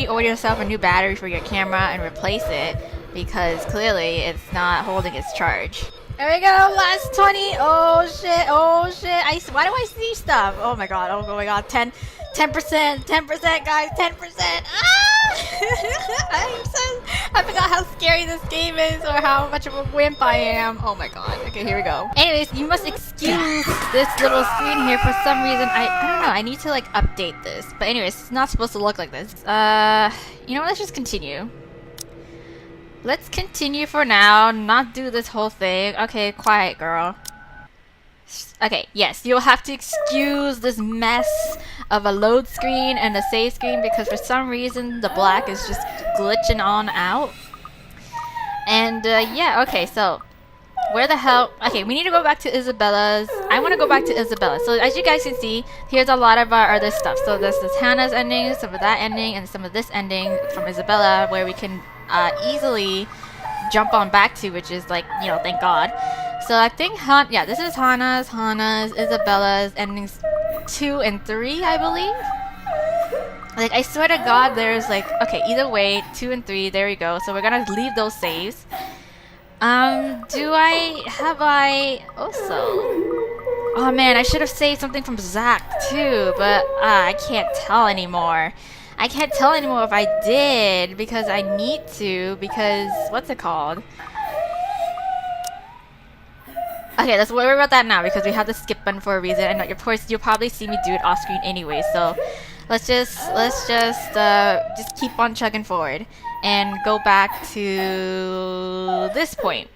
order yourself a new battery for your camera and replace it, because clearly it's not holding its charge. There we go, last 20. Oh shit. Why do I see stuff? Oh my god, 10%, guys, 10%. I forgot how scary this game is, or how much of a wimp I am. Oh my god. Okay, here we go. Anyways, you must excuse this little screen here for some reason. I don't know, I need to like update this. But anyways, it's not supposed to look like this. You know what, let's just continue. Let's continue for now, not do this whole thing. Okay, quiet girl. Okay, yes, you'll have to excuse this mess of a load screen and a save screen, because for some reason the black is just glitching on out. And yeah, okay, so where the hell? Okay, we need to go back to Isabella's. I want to go back to Isabella. So as you guys can see, here's a lot of our other stuff. So there's this Hannah's ending, some of that ending, and some of this ending from Isabella, where we can easily jump on back to, which is like, you know, thank God. So I think yeah, this is Hannah's, Isabella's endings 2 and 3, I believe. Like, I swear to God, there's like, okay, either way, 2 and 3, there we go. So we're gonna leave those saves. Have I also? Oh man, I should have saved something from Zach too, but I can't tell anymore. I can't tell anymore if I did, because I need to, because, what's it called? Okay, let's worry about that now, because we have the skip button for a reason, and of course, you'll probably see me do it off screen anyway, so let's just keep on chugging forward, and go back to this point.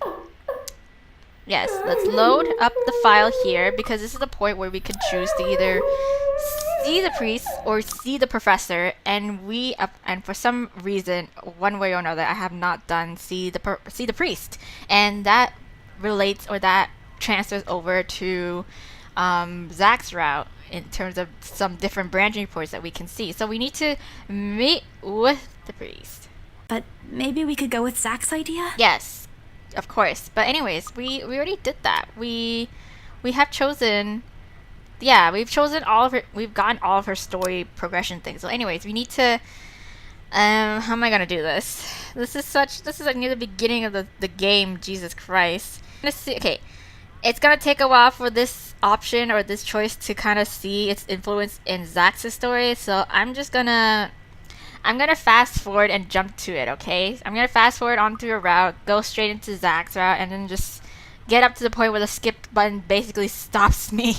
Yes, let's load up the file here, because this is the point where we can choose to either see the priest or see the professor, and and for some reason, one way or another, I have not done see the priest, and that relates, or that transfers over to Zach's route in terms of some different branching reports that we can see. So we need to meet with the priest. But maybe we could go with Zach's idea? Yes, of course. But anyways, we already did that. We have chosen. Yeah, we've chosen all of her. We've gotten all of her story progression things. So, anyways, we need to. How am I gonna do this? This is like near the beginning of the game. Jesus Christ. Let's see. Okay, it's gonna take a while for this option or this choice to kind of see its influence in Zach's story. So I'm gonna fast forward and jump to it. Okay, I'm gonna fast forward onto a route, go straight into Zach's route, and then just get up to the point where the skip button basically stops me.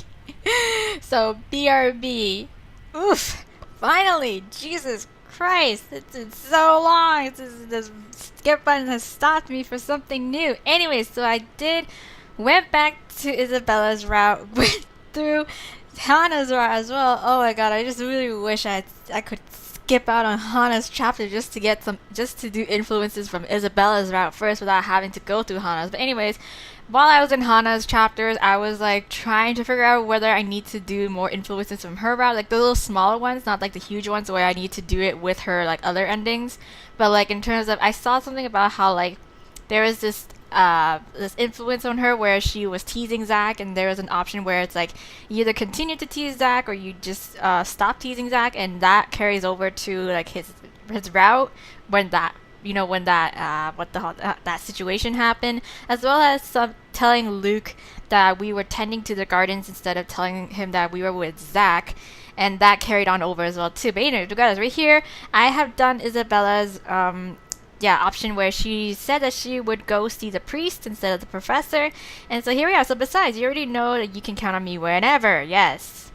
So BRB. Oof! Finally! Jesus Christ! It's so long! This skip button has stopped me for something new. Anyways, so I went back to Isabella's route, went through Hannah's route as well. Oh my god, I just really wish I could skip out on Hannah's chapter just to do influences from Isabella's route first without having to go through Hannah's. But anyways, while I was in Hannah's chapters, I was like trying to figure out whether I need to do more influences from her route, like the little smaller ones, not like the huge ones where I need to do it with her like other endings. But like in terms of, I saw something about how like there was this influence on her where she was teasing Zach, and there was an option where it's like you either continue to tease Zach or you just stop teasing Zach, and that carries over to like his route when that that situation happened, as well as some telling Luke that we were tending to the gardens instead of telling him that we were with Zach, and that carried on over as well too. But anyway, guys, right here I have done Isabella's option where she said that she would go see the priest instead of the professor, and so here we are. So besides, you already know that you can count on me whenever. Yes.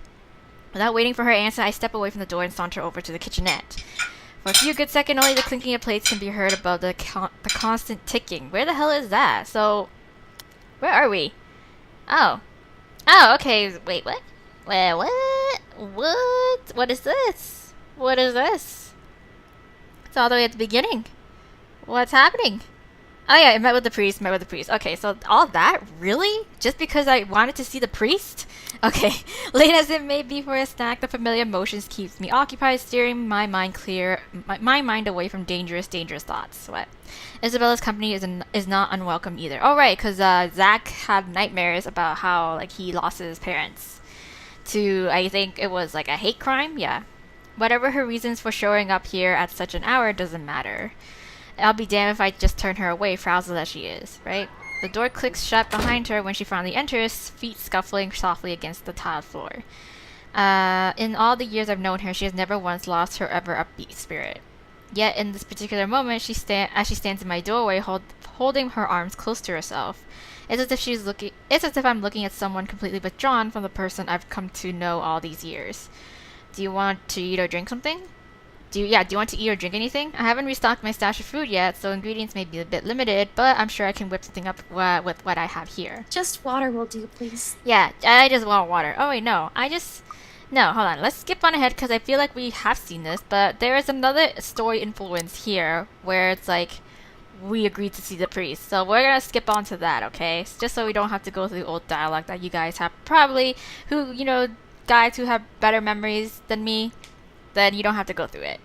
Without waiting for her answer, I step away from the door and saunter over to the kitchenette. For a few good seconds, only the clinking of plates can be heard above the constant ticking. Where the hell is that? So, where are we? Oh, okay. Wait, what? Wait, what? What is this? What is this? It's all the way at the beginning. What's happening? Oh yeah, I met with the priest. Okay, so all that? Really? Just because I wanted to see the priest? Okay, late as it may be for a snack, the familiar motions keeps me occupied, steering my mind my mind away from dangerous thoughts. What? Isabella's company is not unwelcome either. Oh right, because Zach had nightmares about how like he lost his parents to, I think it was like a hate crime. Yeah. Whatever her reasons for showing up here at such an hour doesn't matter. I'll be damned if I just turn her away, frazzled as she is, right? The door clicks shut behind her when she finally enters, feet scuffling softly against the tiled floor. In all the years I've known her, she has never once lost her ever upbeat spirit. Yet in this particular moment, as she stands in my doorway, holding her arms close to herself, it's as if I'm looking at someone completely withdrawn from the person I've come to know all these years. Do you want to eat or drink something? Do you want to eat or drink anything? I haven't restocked my stash of food yet, so ingredients may be a bit limited, but I'm sure I can whip something up with what I have here. Just water will do, please. Yeah, I just want water. Oh wait, no. No, hold on. Let's skip on ahead because I feel like we have seen this, but there is another story influence here where it's like, we agreed to see the priest. So we're gonna skip on to that, okay? Just so we don't have to go through the old dialogue that you guys have probably, who, you know, guys who have better memories than me, then you don't have to go through it.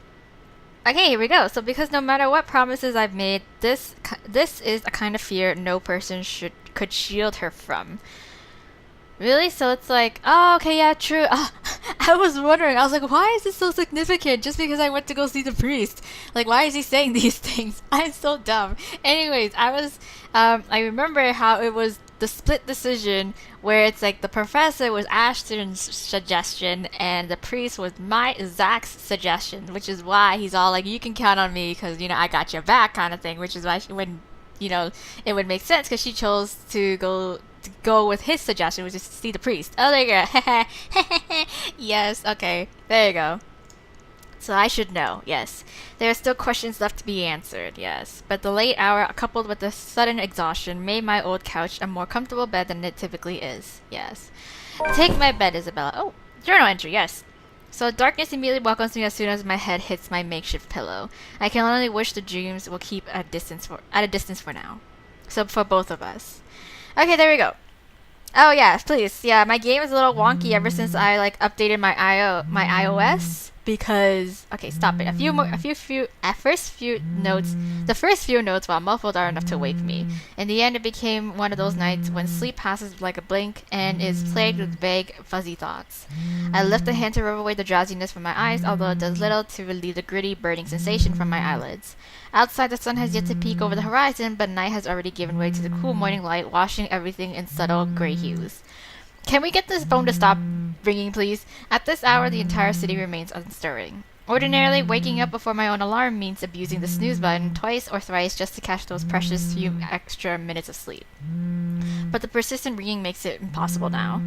Okay, here we go. So because no matter what promises I've made, this is a kind of fear no person could shield her from. Really? So it's like, oh, okay, yeah, true. I was wondering, I was like, why is this so significant just because I went to go see the priest? Like, why is he saying these things? I'm so dumb. Anyways, I remember how it was the split decision where it's like the professor was Ashton's suggestion and the priest was Zach's suggestion, which is why he's all like, you can count on me because, you know, I got your back kind of thing, which is why you know, it would make sense because she chose to go with his suggestion, which is to see the priest. Oh, there you go. Yes, okay. There you go. So I should know, yes. There are still questions left to be answered, yes. But the late hour, coupled with the sudden exhaustion, made my old couch a more comfortable bed than it typically is, yes. Take my bed, Isabella. Oh, journal entry, yes. So darkness immediately welcomes me as soon as my head hits my makeshift pillow. I can only wish the dreams will keep at a distance for now. So for both of us. Okay, there we go. Oh yeah, please. Yeah, my game is a little wonky ever since I like updated my iOS because okay, stop it. The first few notes while muffled are enough to wake me. In the end, it became one of those nights when sleep passes like a blink and is plagued with vague, fuzzy thoughts. I lift a hand to rub away the drowsiness from my eyes, although it does little to relieve the gritty, burning sensation from my eyelids. Outside, the sun has yet to peek over the horizon, but night has already given way to the cool morning light, washing everything in subtle gray hues. Can we get this phone to stop ringing, please? At this hour, the entire city remains unstirring. Ordinarily, waking up before my own alarm means abusing the snooze button twice or thrice just to catch those precious few extra minutes of sleep. But the persistent ringing makes it impossible now.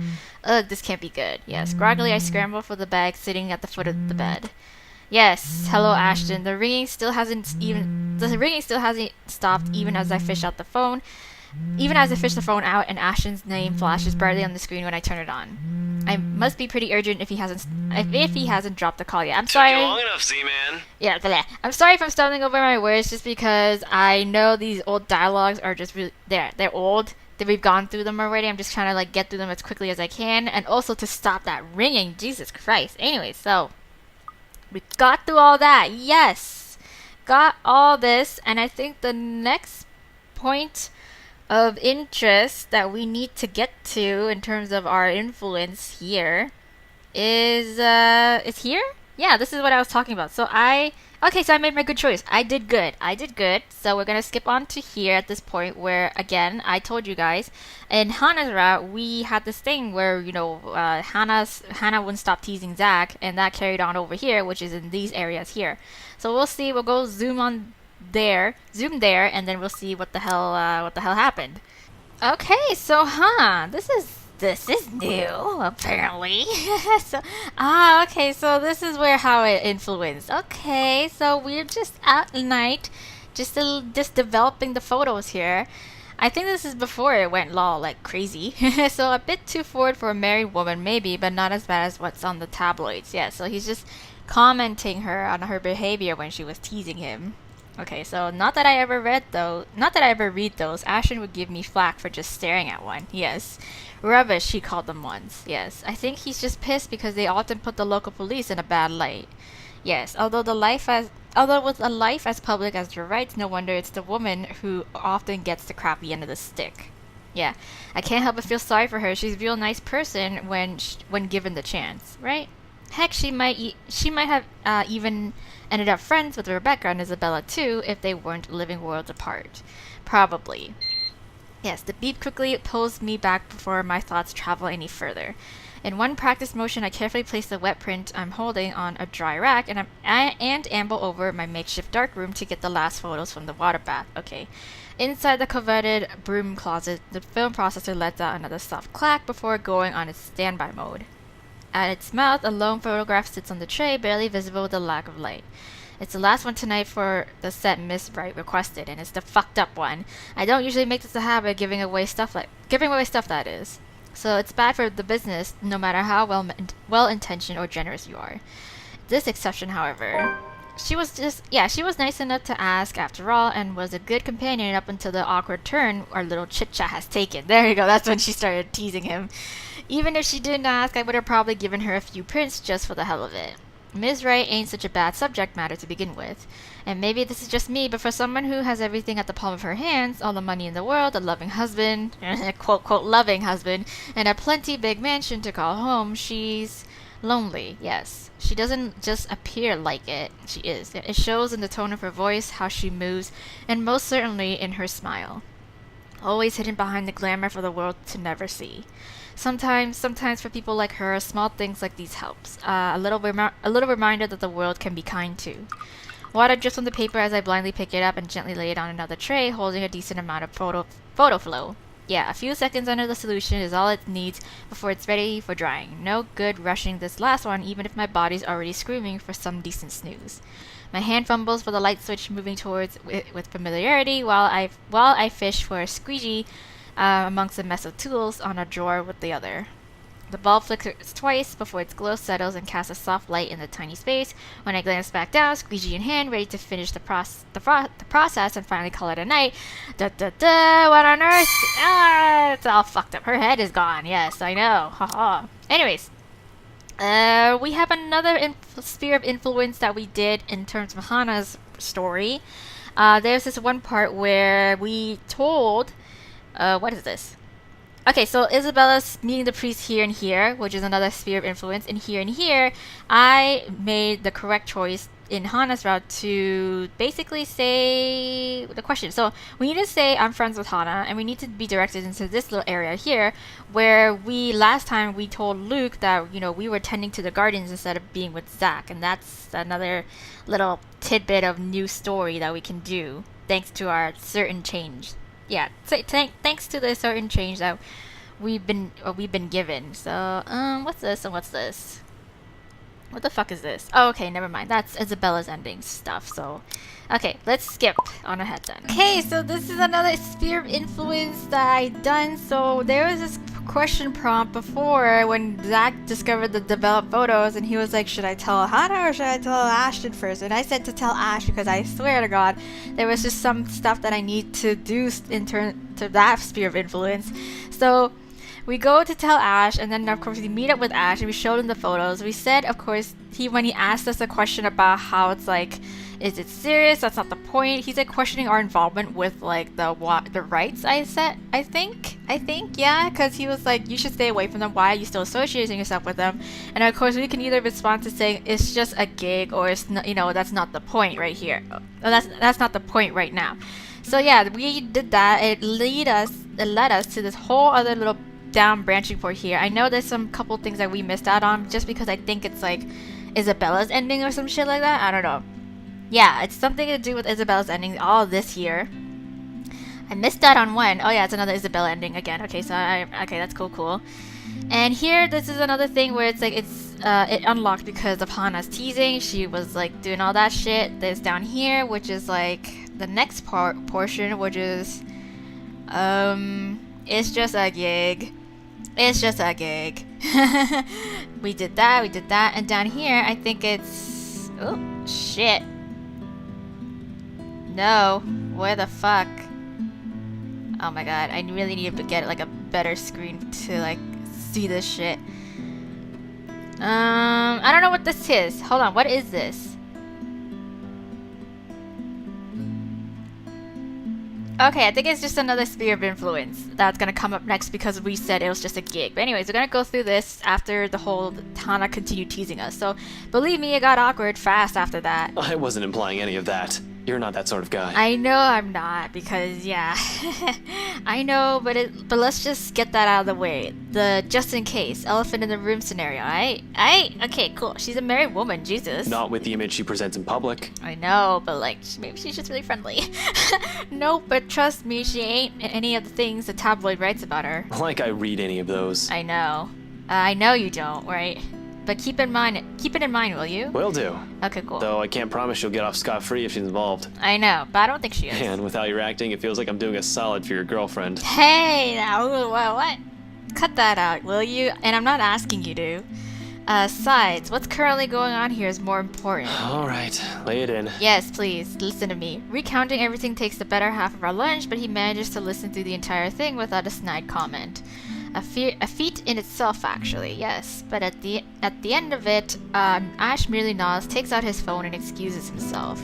Ugh, this can't be good. Yes, groggily I scramble for the bag sitting at the foot of the bed. Yes, hello Ashton. The ringing still hasn't stopped even as I fish the phone out and Ashton's name flashes brightly on the screen when I turn it on. I must be pretty urgent if he hasn't dropped the call yet. I'm sorry. Took you long enough, Z-Man. Yeah, I'm sorry if I'm stumbling over my words just because I know these old dialogues are just really they're old. That we've gone through them already. I'm just trying to like get through them as quickly as I can and also to stop that ringing. Jesus Christ. Anyway, so we got through all that. Yes. Got all this. And I think the next point of interest that we need to get to in terms of our influence here is here? Yeah, this is what I was talking about. So I made my good choice. I did good. So we're gonna skip on to here at this point where, again, I told you guys, in Hana's route, we had this thing where, you know, Hana wouldn't stop teasing Zach, and that carried on over here, which is in these areas here. So we'll see. We'll go zoom there, and then we'll see what the hell happened. Okay, so this is new, apparently. Okay, so this is how it influenced. Okay, so we're just out at night, just developing the photos here. I think this is before it went lol like crazy. So a bit too forward for a married woman, maybe, but not as bad as what's on the tabloids. Yeah, so he's just commenting on her behavior when she was teasing him. Okay, so not that I ever read those. Ashton would give me flack for just staring at one. Yes. Rubbish, he called them once. Yes. I think he's just pissed because they often put the local police in a bad light. Yes. Although with a life as public as your rights, no wonder it's the woman who often gets the crappy end of the stick. Yeah. I can't help but feel sorry for her. She's a real nice person when given the chance, right? Heck, she might have even ended up friends with Rebecca and Isabella too if they weren't living worlds apart. Probably. Yes, the beep quickly pulls me back before my thoughts travel any further. In one practice motion, I carefully place the wet print I'm holding on a dry rack and amble over my makeshift darkroom to get the last photos from the water bath. Okay. Inside the coveted broom closet, the film processor lets out another soft clack before going on its standby mode. At its mouth, a lone photograph sits on the tray, barely visible with the lack of light. It's the last one tonight for the set Miss Wright requested, and it's the fucked up one. I don't usually make this a habit of giving away stuff that is. So it's bad for the business, no matter how well-intentioned or generous you are. This exception, however, she was nice enough to ask after all, and was a good companion up until the awkward turn our little chit chat has taken. There you go, that's when she started teasing him. Even if she didn't ask, I would have probably given her a few prints just for the hell of it. Ms. Wright ain't such a bad subject matter to begin with. And maybe this is just me, but for someone who has everything at the palm of her hands, all the money in the world, a loving husband, quote, quote, loving husband, and a plenty big mansion to call home, she's lonely, yes. She doesn't just appear like it, she is. It shows in the tone of her voice, how she moves, and most certainly in her smile. Always hidden behind the glamour for the world to never see. Sometimes for people like her, small things like these helps. A little reminder that the world can be kind too. Water drips on the paper as I blindly pick it up and gently lay it on another tray, holding a decent amount of photo flow. Yeah, a few seconds under the solution is all it needs before it's ready for drying. No good rushing this last one, even if my body's already screaming for some decent snooze. My hand fumbles for the light switch, moving towards with familiarity while I fish for a squeegee amongst a mess of tools on a drawer with the other. The bulb flickers twice before its glow settles and casts a soft light in the tiny space. When I glance back down, squeegee in hand, ready to finish the process and finally call it a night. What on earth? Ah, it's all fucked up. Her head is gone. Yes, I know. Haha. Anyways, we have another sphere of influence that we did in terms of Hana's story. There's this one part where we told... what is this? Okay, so Isabella's meeting the priest here and here, which is another sphere of influence. And here, I made the correct choice in Hana's route to basically say the question. So we need to say I'm friends with Hana, and we need to be directed into this little area here, where last time we told Luke that, you know, we were tending to the gardens instead of being with Zack, and that's another little tidbit of new story that we can do thanks to our certain change. Yeah, thanks to the certain change that we've been given. So, what's this and what's this? What the fuck is this? Oh, okay, never mind. That's Isabella's ending stuff. So, okay, let's skip on ahead then. Okay, so this is another sphere of influence that I done. So there was this question prompt before when Zack discovered the developed photos, and he was like, should I tell Hana or should I tell Ashton first? And I said to tell Ash, because I swear to God, there was just some stuff that I need to do in turn to that sphere of influence. So we go to tell Ash, and then of course we meet up with Ash and we showed him the photos. We said, of course, when he asked us a question about how it's like, is it serious? That's not the point. He's like questioning our involvement with like the rights. I think, yeah, because he was like, you should stay away from them. Why are you still associating yourself with them? And of course, we can either respond to saying it's just a gig, or it's not, you know, that's not the point right here. That's not the point right now. So yeah, we did that. It led us to this whole other little down branching point here. I know there's some couple things that we missed out on just because I think it's like Isabella's ending or some shit like that. I don't know. Yeah, it's something to do with Isabella's ending all this year. I missed out on one. Oh yeah, it's another Isabella ending again. Okay, so okay, that's cool. And here, this is another thing where it's like it unlocked because of Hana's teasing. She was like doing all that shit. There's down here, which is like the next portion, which is it's just a gig. It's just a gig. we did that, and down here, I think it's oh shit. No, where the fuck? Oh my god, I really need to get like a better screen to like see this shit. I don't know what this is. Hold on, what is this? Okay, I think it's just another sphere of influence that's gonna come up next because we said it was just a gig. But anyways, we're gonna go through this after the whole Hana continued teasing us. So believe me, it got awkward fast after that. I wasn't implying any of that. You're not that sort of guy. I know I'm not, because yeah. I know, but let's just get that out of the way. The just in case, elephant in the room scenario, okay, cool. She's a married woman, Jesus. Not with the image she presents in public. I know, but like, maybe she's just really friendly. No, but trust me, she ain't any of the things the tabloid writes about her. Like I read any of those. I know. I know you don't, right? But keep it in mind, will you? Will do. Okay, cool. Though I can't promise she'll get off scot-free if she's involved. I know, but I don't think she is. And without your acting, it feels like I'm doing a solid for your girlfriend. Hey, now, what? Cut that out, will you? And I'm not asking you to. Sides, what's currently going on here is more important. All right, lay it in. Yes, please, listen to me. Recounting everything takes the better half of our lunch, but he manages to listen through the entire thing without a snide comment. A feat in itself, actually, yes. But at the end of it, Ash merely nods, takes out his phone, and excuses himself.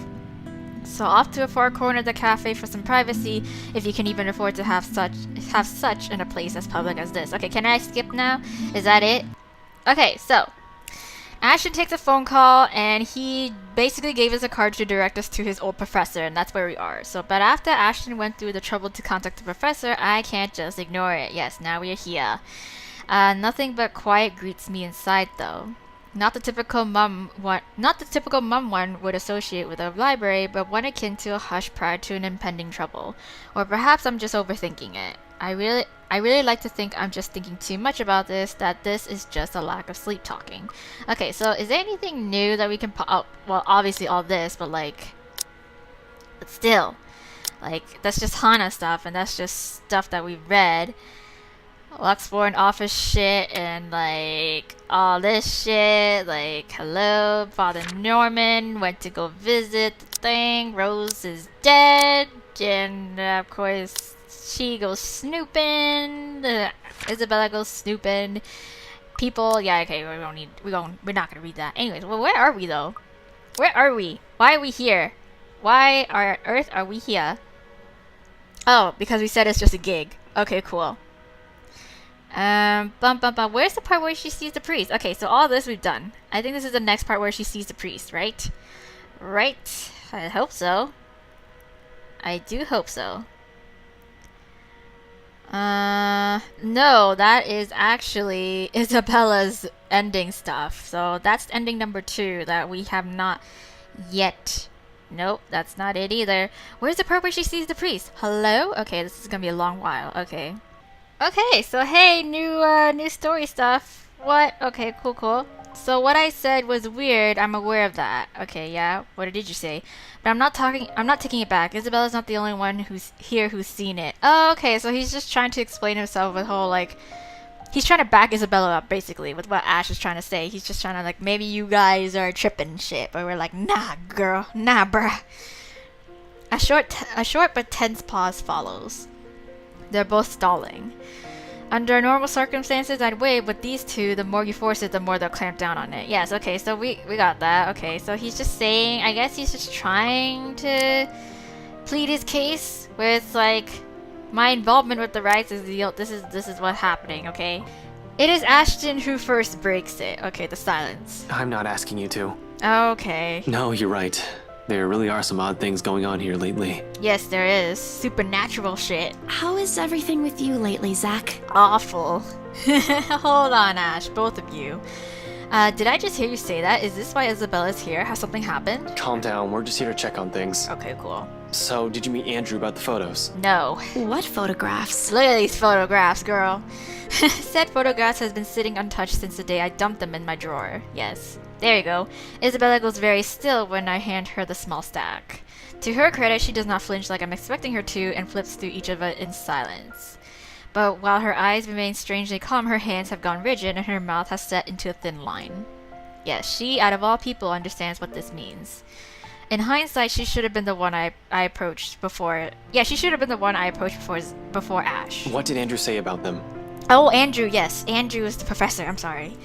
So off to a far corner of the cafe for some privacy, if you can even afford to have such in a place as public as this. Okay, can I skip now? Is that it? Okay, so Ashton takes a phone call, and he basically gave us a card to direct us to his old professor, and that's where we are. So, but after Ashton went through the trouble to contact the professor, I can't just ignore it. Yes, now we are here. Nothing but quiet greets me inside, though. Not the typical mum one would associate with a library, but one akin to a hush prior to an impending trouble. Or perhaps I'm just overthinking it. I really like to think I'm just thinking too much about this, that this is just a lack of sleep talking. Okay, so is there anything new that we can well, obviously all this, but like, but still, like, that's just Hana stuff, and that's just stuff that we've read. Luxborn office shit, and like, all this shit, like, hello, Father Norman went to go visit the thing, Rose is dead, and of course, she goes snooping. Isabella goes snooping. People, yeah, okay, we're not gonna read that. Anyways, well, where are we though? Where are we? Why are we here? Why on earth are we here? Oh, because we said it's just a gig. Okay, cool. Where's the part where she sees the priest? Okay, so all this we've done. I think this is the next part where she sees the priest, right? Right. I hope so. I do hope so. No, that is actually Isabella's ending stuff. So that's ending number 2 that we have not yet. Nope, that's not it either. Where's the part where she sees the priest? Hello? Okay, this is gonna be a long while. Okay. Okay, so hey, new story stuff. What? Okay, cool. So what I said was weird. I'm aware of that. Okay, yeah. What did you say? But I'm not taking it back. Isabella's not the only one who's seen it. Oh, okay. So he's just trying to explain himself with whole like, he's trying to back Isabella up basically with what Ash is trying to say. He's just trying to like, maybe you guys are tripping shit, but we're like, nah, girl, nah, bruh. A short but tense pause follows. They're both stalling. Under normal circumstances, I'd wait, but these two, the more you force it, the more they'll clamp down on it. Yes, okay, so we got that. Okay, so he's just saying, I guess he's just trying to plead his case with, like, my involvement with the rights is this is what's happening, okay? It is Ashton who first breaks it. Okay, the silence. I'm not asking you to. Okay. No, you're right. There really are some odd things going on here lately. Yes, there is. Supernatural shit. How is everything with you lately, Zach? Awful. Hold on, Ash, both of you. Did I just hear you say that? Is this why Isabella's here? Has something happened? Calm down, we're just here to check on things. Okay, cool. So, did you meet Andrew about the photos? No. What photographs? Look at these photographs, girl. Said photographs has been sitting untouched since the day I dumped them in my drawer. Yes. There you go. Isabella goes very still when I hand her the small stack. To her credit, she does not flinch like I'm expecting her to and flips through each of it in silence. But while her eyes remain strangely calm, her hands have gone rigid and her mouth has set into a thin line. Yes, she, out of all people, understands what this means. In hindsight, she should have been the one I approached before. Yeah, she should have been the one I approached before Ash. What did Andrew say about them? Oh, Andrew, yes. Andrew is the professor, I'm sorry.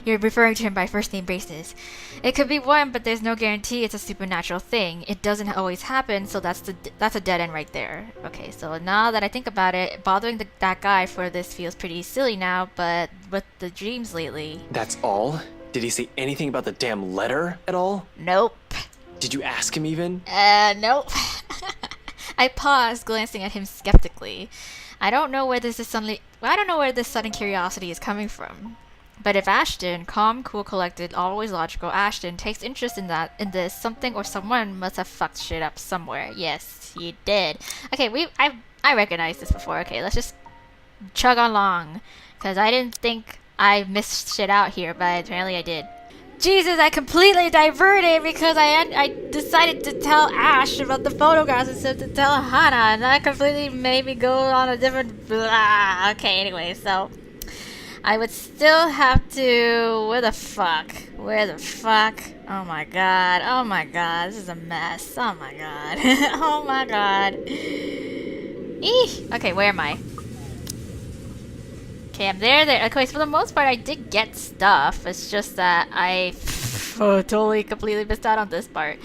You're referring to him by first name basis. It could be one, but there's no guarantee it's a supernatural thing. It doesn't always happen, so that's a dead end right there. Okay, so now that I think about it, bothering that guy for this feels pretty silly now, but with the dreams lately... That's all? Did he say anything about the damn letter at all? Nope. Did you ask him even? Nope. I paused, glancing at him skeptically. I don't know where this sudden curiosity is coming from. But if Ashton, calm, cool, collected, always logical Ashton, takes interest in this, something or someone must have fucked shit up somewhere. Yes, he did. Okay, I recognized this before. Okay, let's just chug along. Because I didn't think I missed shit out here, but apparently I did. Jesus, I completely diverted because I decided to tell Ash about the photographs instead of to tell Hana, and that completely made me go on a different blah. Okay, anyway, so I would still have to... Where the fuck? Where the fuck? Oh my god. Oh my god. This is a mess. Oh my god. Oh my god. Eeh. Okay, where am I? Okay, I'm there. Okay, so for the most part, I did get stuff. It's just that I totally, completely missed out on this part.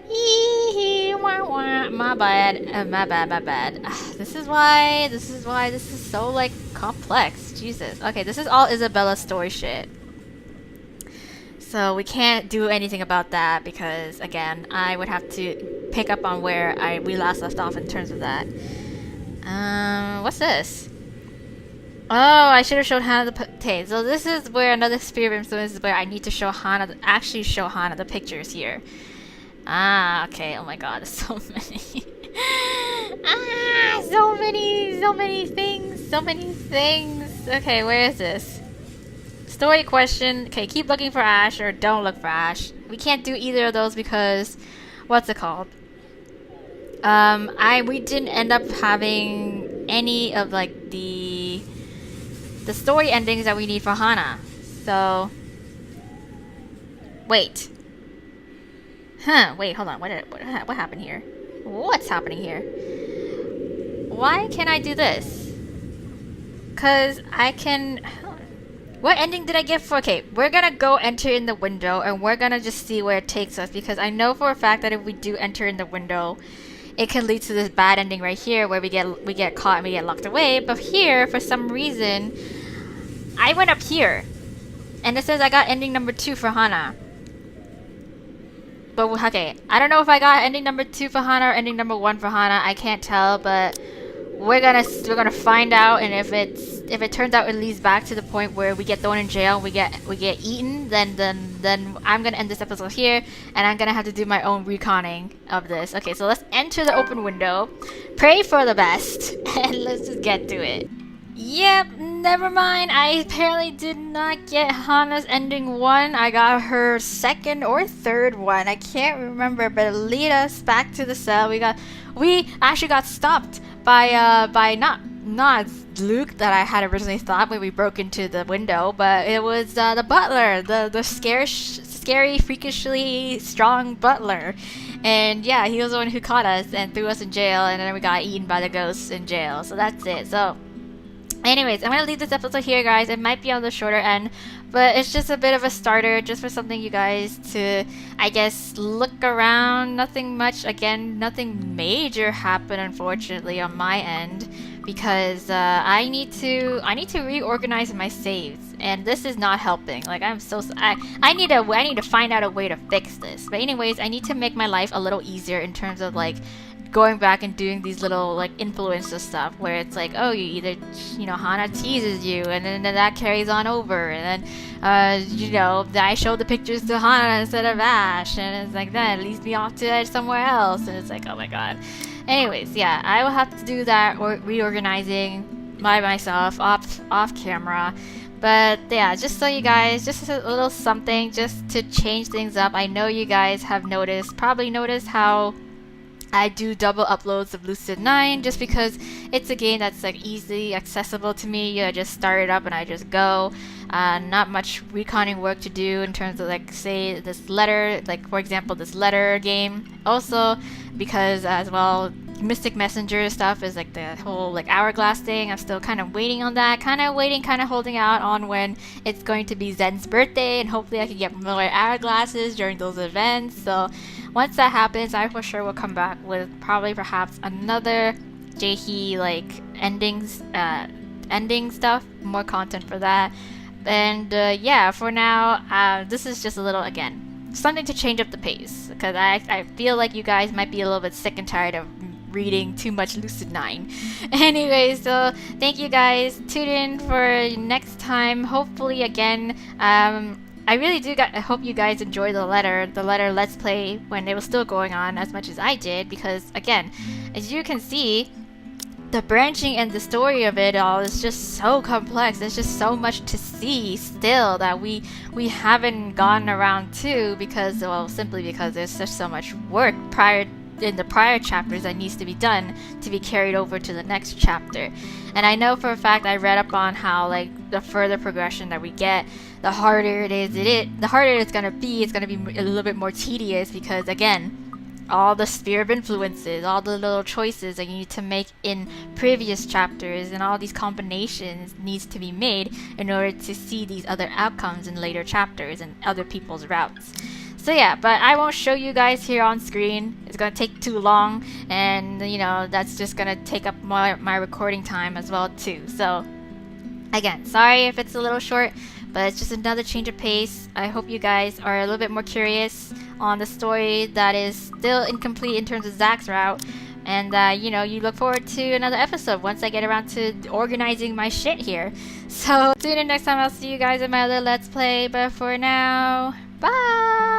Eee, wah, wah. My bad. My bad. This is why this is so, like, complex. Jesus. Okay, this is all Isabella story shit. So we can't do anything about that because, again, I would have to pick up on where we last left off in terms of that. What's this? Oh, I should have shown Hannah the... Okay, so this is where another Spirit of Influence is where I need to show Hannah... Actually show Hannah the pictures here. Ah, okay. Oh my god, there's so many. So many things. Okay, where is this? Story question. Okay, keep looking for Ash or don't look for Ash. We can't do either of those because... What's it called? We didn't end up having any of, like, the story endings that we need for Hannah. So... Wait. Wait, hold on. What happened here? What's happening here? Why can't I do this? Cause I can... What ending did I get for... Okay, we're gonna go enter in the window and we're gonna just see where it takes us because I know for a fact that if we do enter in the window, it can lead to this bad ending right here where we get caught and we get locked away. But here, for some reason, I went up here. And it says I got ending number 2 for Hannah. But okay, I don't know if I got ending number 2 for Hannah or ending number 1 for Hannah. I can't tell, but we're gonna find out. And if it turns out it leads back to the point where we get thrown in jail, we get eaten, then I'm gonna end this episode here, and I'm gonna have to do my own reconning of this. Okay, so let's enter the open window, pray for the best, and let's just get to it. Yep, never mind. I apparently did not get Hannah's ending 1. I got her 2nd or 3rd one. I can't remember, but it lead us back to the cell. We actually got stopped by not Luke that I had originally thought when we broke into the window, but it was the butler, the scary, freakishly strong butler. And yeah, he was the one who caught us and threw us in jail, and then we got eaten by the ghosts in jail. So that's it. So anyways, I'm gonna leave this episode here, guys. It might be on the shorter end, but it's just a bit of a starter, just for something you guys to, I guess, look around. Nothing much, again, nothing major happened, unfortunately, on my end, because I need to reorganize my saves, and this is not helping. Like, I need to find out a way to fix this. But anyways, I need to make my life a little easier in terms of, like, going back and doing these little, like, influencer stuff where it's like, oh, you either, Hannah teases you and then that carries on over, and then I show the pictures to Hannah instead of Ash, and it's like that leads me off to somewhere else, and it's like, oh my god. Anyways, yeah, I will have to do that reorganizing by myself off camera. But yeah, just so you guys, just a little something just to change things up. I know you guys have probably noticed how I do double uploads of Lucid 9 just because it's a game that's, like, easily accessible to me. I just start it up and I just go. Not much reconning work to do in terms of, like, say this letter, like, for example, this letter game. Also because as well, Mystic Messenger stuff is, like, the whole, like, hourglass thing. I'm still kind of waiting on that, kind of holding out on when it's going to be Zen's birthday, and hopefully I can get more hourglasses during those events. So once that happens, I for sure will come back with perhaps another Jaehee, like, ending stuff, more content for that. And yeah, for now, this is just a little, again, something to change up the pace, because I feel like you guys might be a little bit sick and tired of reading too much Lucid 9. Anyway, so thank you guys. Tune in for next time. Hopefully, again, I really do I hope you guys enjoyed the letter Let's Play when it was still going on as much as I did, because again, as you can see, the branching and the story of it all is just so complex. There's just so much to see still that we haven't gotten around to, because, well, simply because there's just so much work prior in the prior chapters that needs to be done to be carried over to the next chapter. And I know for a fact I read up on how like the further progression that we get, the harder the harder it's gonna be. It's gonna be a little bit more tedious because again, all the sphere of influences, all the little choices that you need to make in previous chapters, and all these combinations needs to be made in order to see these other outcomes in later chapters and other people's routes. So yeah, but I won't show you guys here on screen. It's gonna take too long, and you know that's just gonna take up my recording time as well too. So again, sorry if it's a little short, but it's just another change of pace. I hope you guys are a little bit more curious on the story that is still incomplete in terms of Zach's route, and you know, you look forward to another episode once I get around to organizing my shit here. So tune in next time. I'll see you guys in my other Let's Play, but for now, bye!